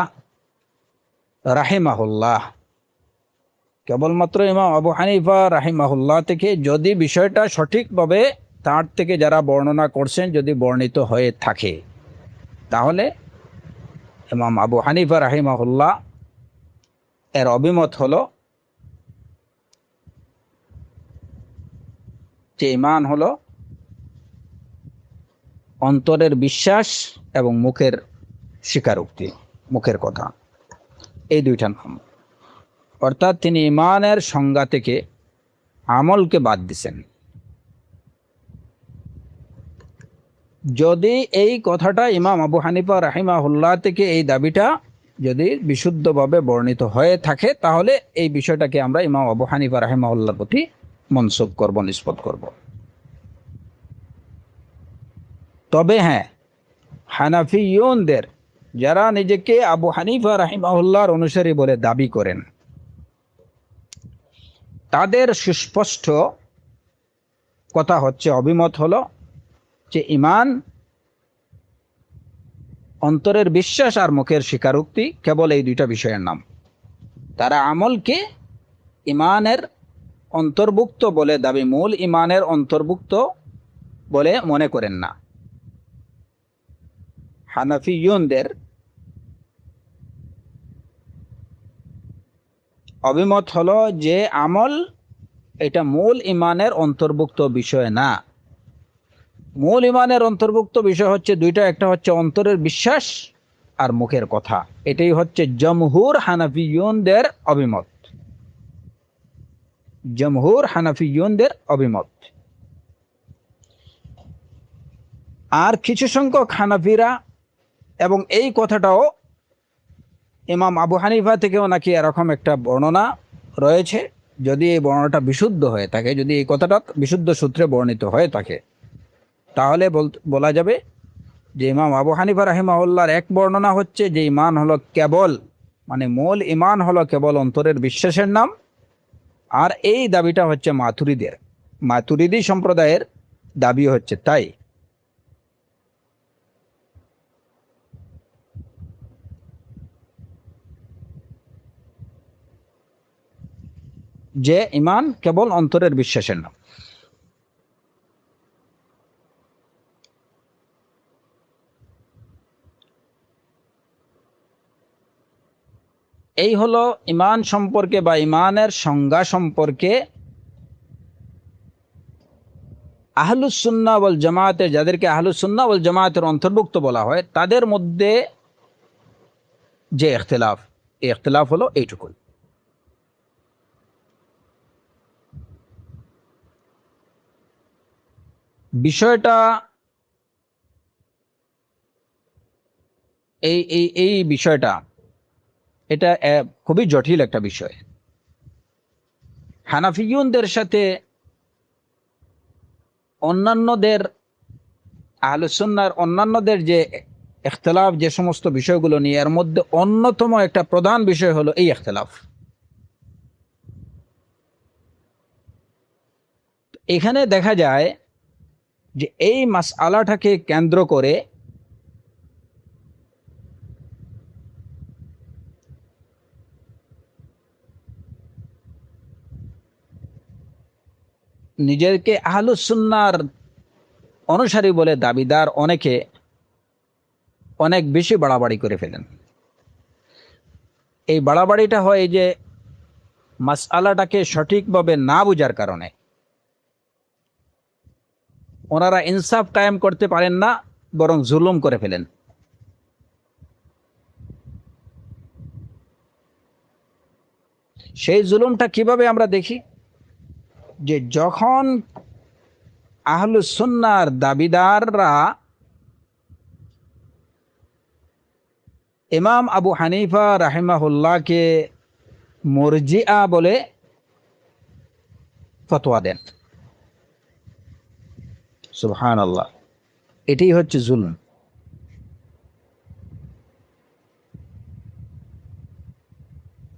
রাহিমাহুল্লাহ, কেবলমাত্র ইমাম আবু হানিফা রাহিমাহুল্লাহ থেকে যদি বিষয়টা সঠিকভাবে তার থেকে যারা বর্ণনা করছেন যদি বর্ণিত হয়ে থাকে, তাহলে ইমাম আবু হানিফা রাহিমাহুল্লাহ এর অভিমত হলো যে ইমান হলো অন্তরের বিশ্বাস এবং মুখের স্বীকারোক্তি, মুখের কথা, এই দুইটা নাম। অর্থাৎ তিনি ইমানের সংজ্ঞা থেকে আমলকে বাদ দিছেন। যদি এই কথাটা ইমাম আবু হানিফা রাহিমাহুল্লাহ থেকে এই দাবিটা যদি বিশুদ্ধভাবে বর্ণিত হয়ে থাকে, তাহলে এই বিষয়টাকে আমরা ইমাম আবু হানিফা রাহিমাহুল্লাহর প্রতি মনসুব করব, নিসবত করব। তবে হ্যাঁ, হানাফিয়নদের যারা নিজেকে আবু হানিফা রাহিমাহুল্লাহর অনুসারী বলে দাবি করেন, তাদের সুস্পষ্ট কথা হচ্ছে, অভিমত হলো যে ইমান অন্তরের বিশ্বাস আর মুখের স্বীকারোক্তি, কেবল এই দুইটা বিষয়ের নাম। তারা আমলকে ইমানের অন্তর্ভুক্ত বলে দাবি, মূল ইমানের অন্তর্ভুক্ত বলে মনে করেন না। হানাফিয়নদের অভিমত হলো যে আমল এটা মূল ইমানের অন্তর্ভুক্ত বিষয় না। মূল ইমানের অন্তর্ভুক্ত বিষয় হচ্ছে দুইটা, একটা হচ্ছে অন্তরের বিশ্বাস আর মুখের কথা। এটাই হচ্ছে জমহুর হানাফিয়নদের অভিমত, জমহুর হানাফিয়নদের অভিমত। আর কিছু সংখ্যক হানাফিরা, এবং এই কথাটাও ইমাম আবু হানিফা থেকেও নাকি এরকম একটা বর্ণনা রয়েছে, যদি এই বর্ণনাটা বিশুদ্ধ হয়ে থাকে, যদি এই কথাটা বিশুদ্ধ সূত্রে বর্ণিত হয়ে থাকে, তাহলে বলা যাবে যে ইমাম আবু হানিফা রাহিমাহুল্লাহর এক বর্ণনা হচ্ছে যে ইমান হলো কেবল, মানে মূল ইমান হলো কেবল অন্তরের বিশ্বাসের নাম। আর এই দাবিটা হচ্ছে মাতুরিদি সম্প্রদায়ের দাবি হচ্ছে তাই, যে ইমান কেবল অন্তরের বিশ্বাসের নাম। এই হলো ইমান সম্পর্কে বা ইমানের সংজ্ঞা সম্পর্কে আহলুস সুন্নাহ ওয়াল জামায়াতের, যাদেরকে আহলুস সুন্নাহ ওয়াল জামায়াতের অন্তর্ভুক্ত বলা হয়, তাদের মধ্যে যে ইখতিলাফ, এই ইখতিলাফ হলো এইটুকুই। বিষয়টা এই বিষয়টা এটা খুবই জটিল একটা বিষয়। হানাফিয়নদের সাথে অন্যান্যদের, আহলুস সুন্নাহর অন্যান্যদের যে ইখতিলাফ, যে সমস্ত বিষয়গুলো নিয়ে, এর মধ্যে অন্যতম একটা প্রধান বিষয় হলো এই ইখতিলাফ। এখানে দেখা যায় যে এই মাসআলাটাকে কেন্দ্র করে নিজেকে আহলুস সুন্নাহর অনুসারী বলে দাবিদার অনেকে অনেক বেশি বাড়াবাড়ি করে ফেলেন। এই বাড়াবাড়িটা হয় যে মাসআলাটাকে সঠিকভাবে না বুঝার কারণে। ওনারা ইনসাফ কায়েম করতে পারেন না, বরং জুলুম করে ফেলেন। সেই জুলুমটা কিভাবে আমরা দেখি, যে যখন আহলুস সুন্নাহর দাবিদাররা ইমাম আবু হানিফা রাহিমাহুল্লাহকে মুরজিআ বলে ফতোয়া দেন, সুবহানাল্লাহ, এটাই হচ্ছে জুলম।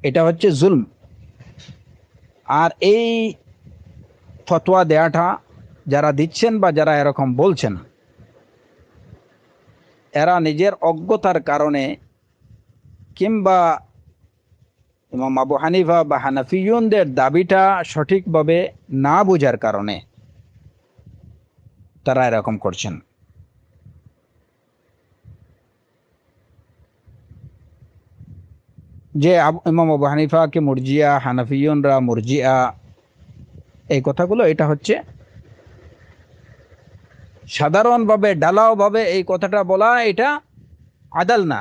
এটা হচ্ছে জুলম। আর এই ফতোয়া দেয়াটা যারা দিচ্ছেন বা যারা এরকম বলছেন, এরা নিজের অজ্ঞতার কারণে কিংবা ইমাম আবু হানিফা বা হানাফিয়ুনদের দাবিটা সঠিকভাবে না বোঝার কারণে তারা এরকম করছেন। যে ইমাম আবু হানিফাকে মুরজিয়া, হানাফিয়ুনরা মুরজিয়া, এই কথাগুলো, এটা হচ্ছে সাধারণভাবে ঢালাওভাবে এই কথাটা বলা, এটা আদল না,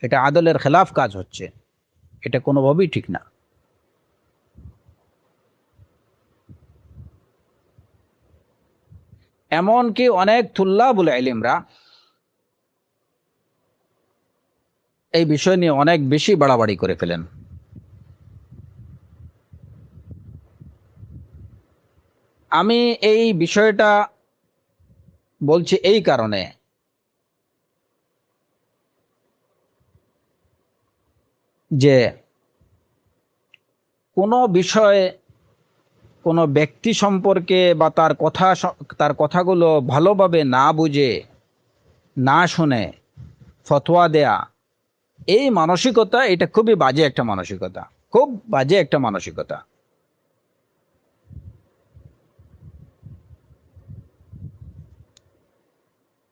এটা আদলের খেলাফ কাজ হচ্ছে, এটা কোনোভাবেই ঠিক না। এমনকি অনেক তুল্লাবুল ইলমরা এই বিষয় নিয়ে অনেক বেশি বাড়াবাড়ি করে ফেলেন। আমি এই বিষয়টা বলছি এই কারণে যে কোনো বিষয়ে কোনো ব্যক্তি সম্পর্কে বা তার কথাগুলো ভালোভাবে না বুঝে না শুনে ফতোয়া দেয়া, এই মানসিকতা, এটা খুবই বাজে একটা মানসিকতা, খুব বাজে একটা মানসিকতা।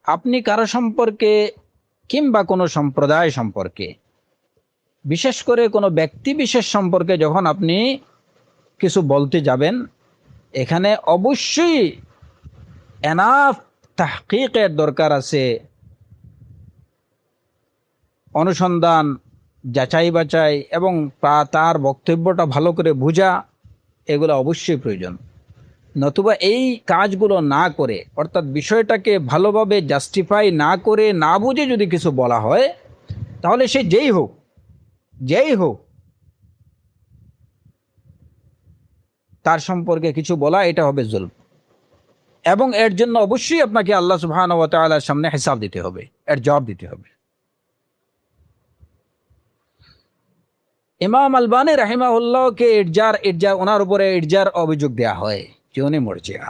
আপনি কারো সম্পর্কে কিংবা কোনো সম্প্রদায় সম্পর্কে, বিশেষ করে কোনো ব্যক্তি বিশেষ সম্পর্কে যখন আপনি কিছু বলতে যাবেন, এখানে অবশ্যই এনাফ তাহকিকের দরকার আছে, অনুসন্ধান, যাচাই বাছাই এবং তার বক্তব্যটা ভালো করে বোঝা, এগুলো অবশ্যই প্রয়োজন। নতুবা এই কাজগুলো না করে, অর্থাৎ বিষয়টাকে ভালোভাবে জাস্টিফাই না করে না বুঝে যদি কিছু বলা হয়, তাহলে সে যেই হোক তার সম্পর্কে কিছু বলা, এটা হবে জুলম। এবং এর জন্য অবশ্যই আপনাকে আল্লাহ সুবহানাহু ওয়া তাআলার সামনে হিসাব দিতে হবে, এর জবাব দিতে হবে। ইমাম আলবানী রাহিমাহুল্লাহকে ওনার উপরে ইরজার অভিযোগ দেয়া হয় যে উনি মুরজিয়া,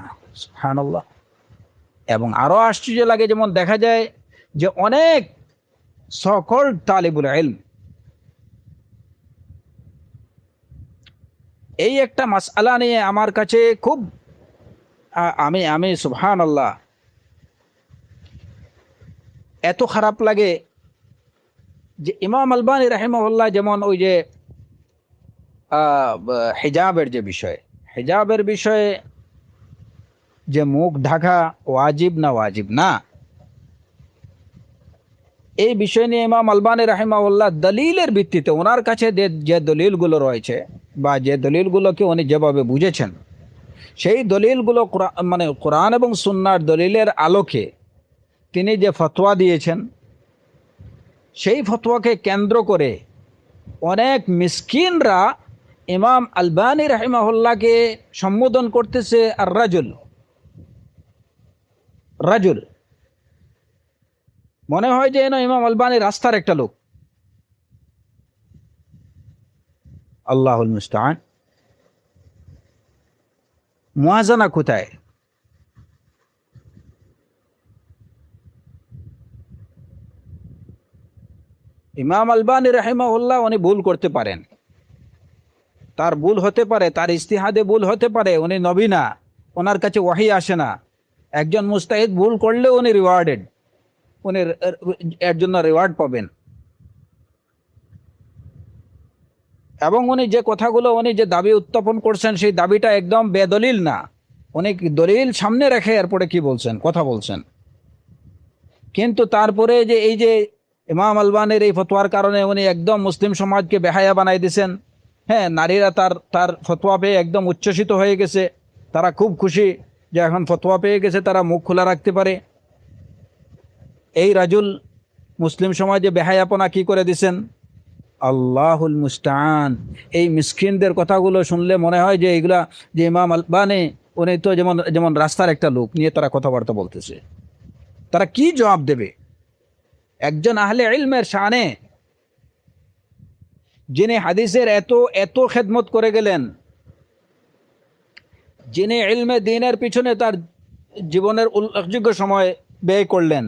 সুবহানাল্লাহ। এবং আরো আশ্চর্য লাগে, যেমন দেখা যায় যে অনেক সকল তালিবুল ইলম এই একটা মাসআলা নিয়ে আমার কাছে খুব আমি সুবহানাল্লাহ, এত খারাপ লাগে যে ইমাম আলবানী রাহিমাহুল্লাহ যেমন ওই যে হিজাবের বিষয়ে যে মুখ ঢাকা ওয়াজিব না, এই বিষয় নিয়ে ইমাম আলবানী রাহিমাহুল্লাহ দলিলের ভিত্তিতে, ওনার কাছে যে দলিলগুলো রয়েছে বা যে দলিলগুলোকে উনি যেভাবে বুঝেছেন, সেই দলিলগুলো কোরআন এবং সুন্নাহর দলিলের আলোকে তিনি যে ফতোয়া দিয়েছেন, সেই ফতোয়াকে কেন্দ্র করে অনেক মিসকিনরা ইমাম আলবানী রাহিমাহুল্লাহকে সম্বোধন করতেছে আর রাজুল। মনে হয় যে ইমাম আলবানী রাস্তার একটা লোক। আল্লাহুল মুস্তাআন। মুয়াজানা কোথায়? ইমাম আলবানী রাহিমাহুল্লাহ উনি ভুল করতে পারেন, তার ভুল হতে পারে, তার ইজতিহাদে ভুল হতে পারে, উনি নবী না, ওনার কাছে ওয়াহি আসে না। একজন মুস্তাহিদ ভুল করলেও উনি রিওয়ার্ডেড, উনি এর জন্য রিওয়ার্ড পাবেন। এবং উনি যে কথাগুলো, উনি যে দাবি উত্থাপন করছেন, সেই দাবিটা একদম বেদলিল না। উনি দলিল সামনে রেখে এরপরে কি বলছেন, কথা বলছেন। কিন্তু তারপরে যে এই যে ইমাম আলবানের এই ফতোয়ার কারণে উনি একদম মুসলিম সমাজকে বেহায়া বানাই দিয়েছেন। হ্যাঁ, নারীরা তার তার ফতোয়া পেয়ে একদম উচ্ছ্বসিত হয়ে গেছে, তারা খুব খুশি যে এখন ফতোয়া পেয়ে গেছে, তারা মুখ খোলা রাখতে পারে। এই রাজুল মুসলিম সমাজে বেহায়াপনা কি করে দিছেন, আল্লাহুল মুস্তাআন। এই মিসকিনদের কথাগুলো শুনলে মনে হয় যে এইগুলা, যে ইমাম আলবানী উনি তো যেমন যেমন রাস্তার একটা লোক নিয়ে তারা কথাবার্তা বলতেছে, তারা কি জবাব দেবে একজন আহলে ইলমের শানে, যিনি হাদিসের এত এত খেদমত করে গেলেন, যিনি ইলমে দ্বীনের পিছনে তার জীবনের উল্লেখযোগ্য সময় ব্যয় করলেন,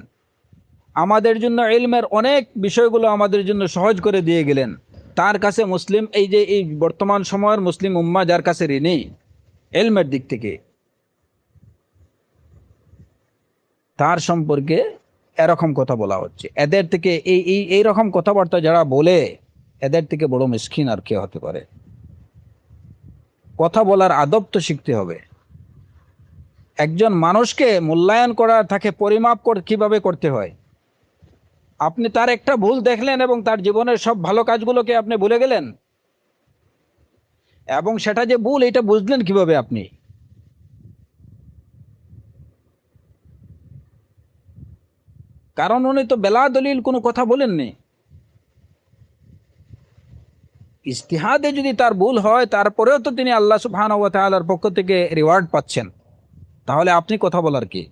আমাদের জন্য ইলমের অনেক বিষয়গুলো আমাদের জন্য সহজ করে দিয়ে গেলেন। তার কাছে মুসলিম, এই যে এই বর্তমান সময়ের মুসলিম উম্মাহ যার কাছে ঋণী ইলমের দিক থেকে, তার সম্পর্কে এরকম কথা বলা হচ্ছে। এদের থেকে এই রকম কথাবার্তা যারা বলে, এদের থেকে বড় মিসকিন আর কে হতে পারে? কথা বলার আদব তো শিখতে হবে। একজন মানুষকে মূল্যায়ন করা থাকে, পরিমাপ কিভাবে করতে হয়। আপনি তার একটা ভুল দেখলেন এবং তার জীবনের সব ভালো কাজগুলোকে আপনি ভুলে গেলেন, এবং সেটা যে ভুল এটা বুঝলেন কিভাবে আপনি? কারণ উনি তো বেলা দলিল কোনো কথা বলেননি। ইজতিহাদে যদি তার ভুল হয়, তারপরেও তো তিনি আল্লাহ সুবহানাহু ওয়া তাআলার পক্ষ থেকে রিওয়ার্ড পাচ্ছেন, তাহলে আপনি কথা বলার কি?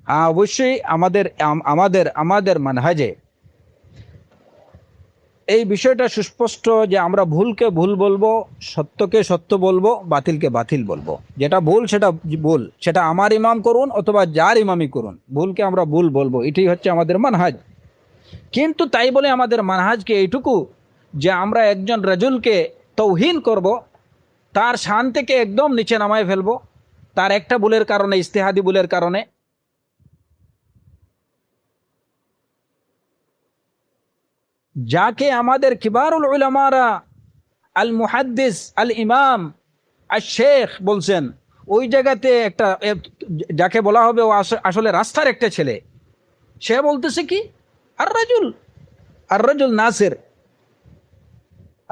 হ্যাঁ, অবশ্যই আমাদের আমাদের আমাদের মানহাজে এই বিষয়টা সুস্পষ্ট যে আমরা ভুলকে ভুল বলবো, সত্যকে সত্য বলবো, বাতিলকে বাতিল বলবো। যেটা ভুল সেটা ভুল, সেটা আমার ইমাম করুন অথবা যার ইমামই করুন, ভুলকে আমরা ভুল বলবো, এটাই হচ্ছে আমাদের মানহাজ। কিন্তু তাই বলে আমাদের মানহাজকে এইটুকু যে আমরা একজন রাজুলকে তৌহিন করব, তার শান থেকে একদম নিচে নামায় ফেলবো, তার একটা ভুলের কারণে, ইজতিহাদি ভুলের কারণে। যাকে আমাদের কিবারুল উলামারা আল মুহাদ্দিস আল ইমাম আর শেখ বলছেন, ওই জায়গাতে একটা যাকে বলা হবে ও আসলে রাস্তার একটা ছেলে, সে বলতেছে কি, আর রাজুল, আর রাজুল নাসির,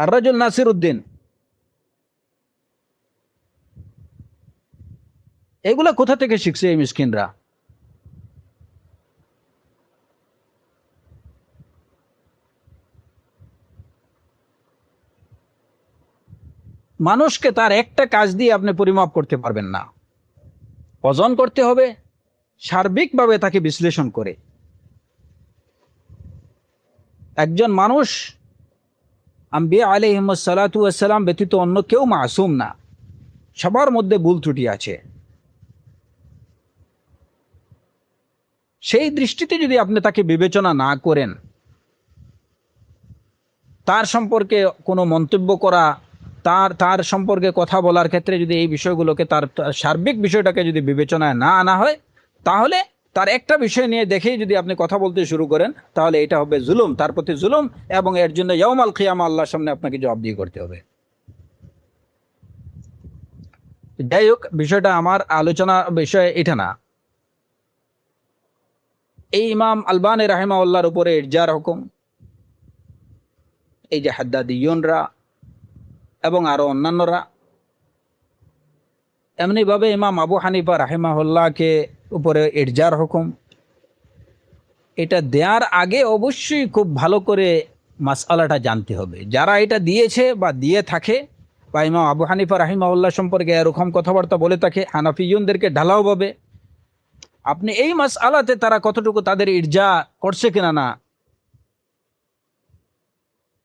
আর রাজুল নাসির উদ্দিন। এগুলা কোথা থেকে শিখছে এই মিসকিনরা? মানুষকে তার একটা কাজ দিয়ে আপনি পরিমাপ করতে পারবেন না। ওজন করতে হবে সার্বিকভাবে, তাকে বিশ্লেষণ করে। একজন মানুষ আম্বিয়া আলাইহিমুস সালাতু ওয়াস সালাম ব্যতীত অন্য কেউ মাসুম না, সবার মধ্যে ভুল ত্রুটি আছে। সেই দৃষ্টিতে যদি আপনি তাকে বিবেচনা না করেন, তার সম্পর্কে কোনো মন্তব্য করা, তার তার সম্পর্কে কথা বলার ক্ষেত্রে যদি এই বিষয়গুলোকে, তার সার্বিক বিষয়টাকে যদি বিবেচনায় না আনা হয়, তাহলে তার একটা বিষয় নিয়ে দেখেই যদি আপনি কথা বলতে শুরু করেন, তাহলে এটা হবে জুলুম, তার প্রতি জুলুম, এবং এর জন্য ইয়াউমাল কিয়ামা আল্লাহর সামনে আপনাকে জবাবদিহি করতে হবে। যাই হোক, বিষয়টা আমার আলোচনা বিষয় এটা না। এই ইমাম আলবানী রাহিমাহুল্লাহর উপরে ইরজার হুকুম, এই যে হাদ্দাদিয়নরা এবং আরো অন্যান্যরা, এমনিভাবে ইমাম আবু হানিফা রাহিমাহুল্লাহকে উপরে ইরজার হুকুম, এটা দেওয়ার আগে অবশ্যই খুব ভালো করে মাসআলাটা জানতে হবে। যারা এটা দিয়েছে বা দিয়ে থাকে, বা ইমাম আবু হানিফা রাহিমাহুল্লাহ সম্পর্কে এরকম কথাবার্তা বলে থাকে, হানাফিয়নদেরকে ঢালাওভাবে, আপনি এই মাসআলাতে তারা কতটুকু তাদের ইরজা করছে কিনা না।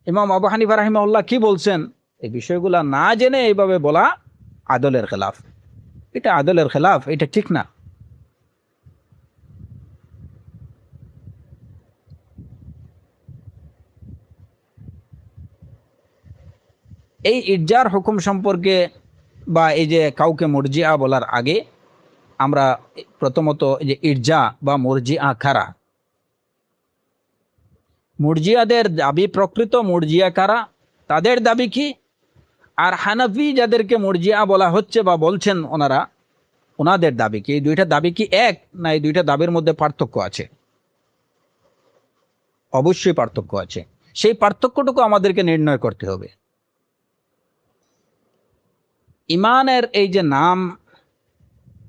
ইমাম আবু হানিফা রাহিমাহুল্লাহ কি বলছেন এই বিষয়গুলা না জেনে এইভাবে বলা আদলের খেলাফ। এটা আদলের খেলাফ, এটা ঠিক না। এই ইরজার হুকুম সম্পর্কে বা এই যে কাউকে মুরজিআ বলার আগে আমরা প্রথমত যে ইরজা বা মুরজিআ কারা, মুরজিয়াদের দাবি, প্রকৃত মুরজিয়া কারা, তাদের দাবি কি, আর হানাফি যাদেরকে মুরজিআ বলা হচ্ছে বা বলছেন ওনারা, ওনাদের দাবি কি? এই দুইটা দাবি কি এক, না এই দুইটা দাবির মধ্যে পার্থক্য আছে? অবশ্যই পার্থক্য আছে। সেই পার্থক্যটুকু আমাদেরকে নির্ণয় করতে হবে। ইমানের এই যে নাম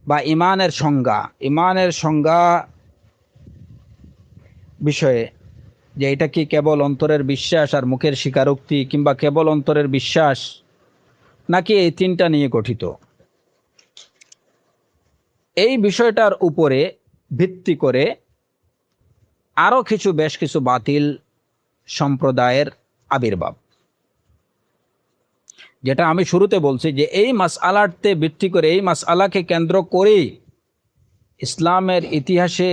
বা ইমানের সংজ্ঞা বিষয়ে, যে এটা কি কেবল অন্তরের বিশ্বাস আর মুখের স্বীকারোক্তি, কিংবা কেবল অন্তরের বিশ্বাস, নাকি এই তিনটা নিয়ে গঠিত, এই বিষয়টার উপরে ভিত্তি করে আরও বেশ কিছু বাতিল সম্প্রদায়ের আবির্ভাব। যেটা আমি শুরুতে বলছি যে এই মাসআলাতে ভিত্তি করে, এই মাসআলাকে কেন্দ্র করেই ইসলামের ইতিহাসে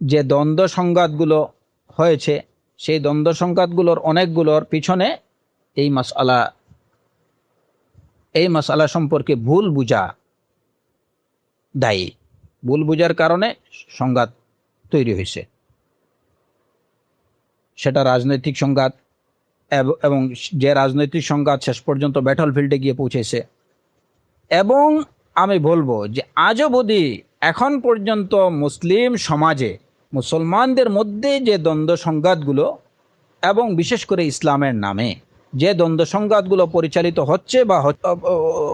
যে দ্বন্দ্ব সংঘাতগুলো হয়েছে, সেই দ্বন্দ্ব সংঘাতগুলোর অনেকগুলোর পিছনে এই মাসআলা সম্পর্কে ভুল বুঝা দায়ী। ভুল বুঝার কারণে সংঘাত তৈরি হয়েছে, সেটা রাজনৈতিক সংঘাত, এবং যে রাজনৈতিক সংঘাত শেষ পর্যন্ত ব্যাটল ফিল্ডে গিয়ে পৌঁছেছে। এবং আমি বলবো যে আজও অবধি এখন পর্যন্ত মুসলিম সমাজে, মুসলমানদের মধ্যে যে দ্বন্দ্ব সংঘাতগুলো, এবং বিশেষ করে ইসলামের নামে যে দ্বন্দ্ব সংঘাতগুলো পরিচালিত হচ্ছে বা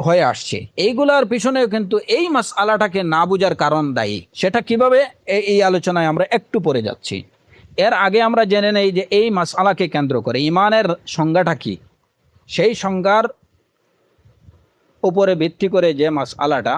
হয়ে আসছে, এইগুলার পিছনেও কিন্তু এই মাসআলাটাকে না বুঝার কারণ দায়ী। সেটা কিভাবে, এই আলোচনায় আমরা একটু পরে যাচ্ছি। এর আগে আমরা জেনে নেই যে এই মাসআলাকে কেন্দ্র করে ইমানের সংজ্ঞাটা কি। সেই সংজ্ঞার উপরে ভিত্তি করে যে মাসআলাটা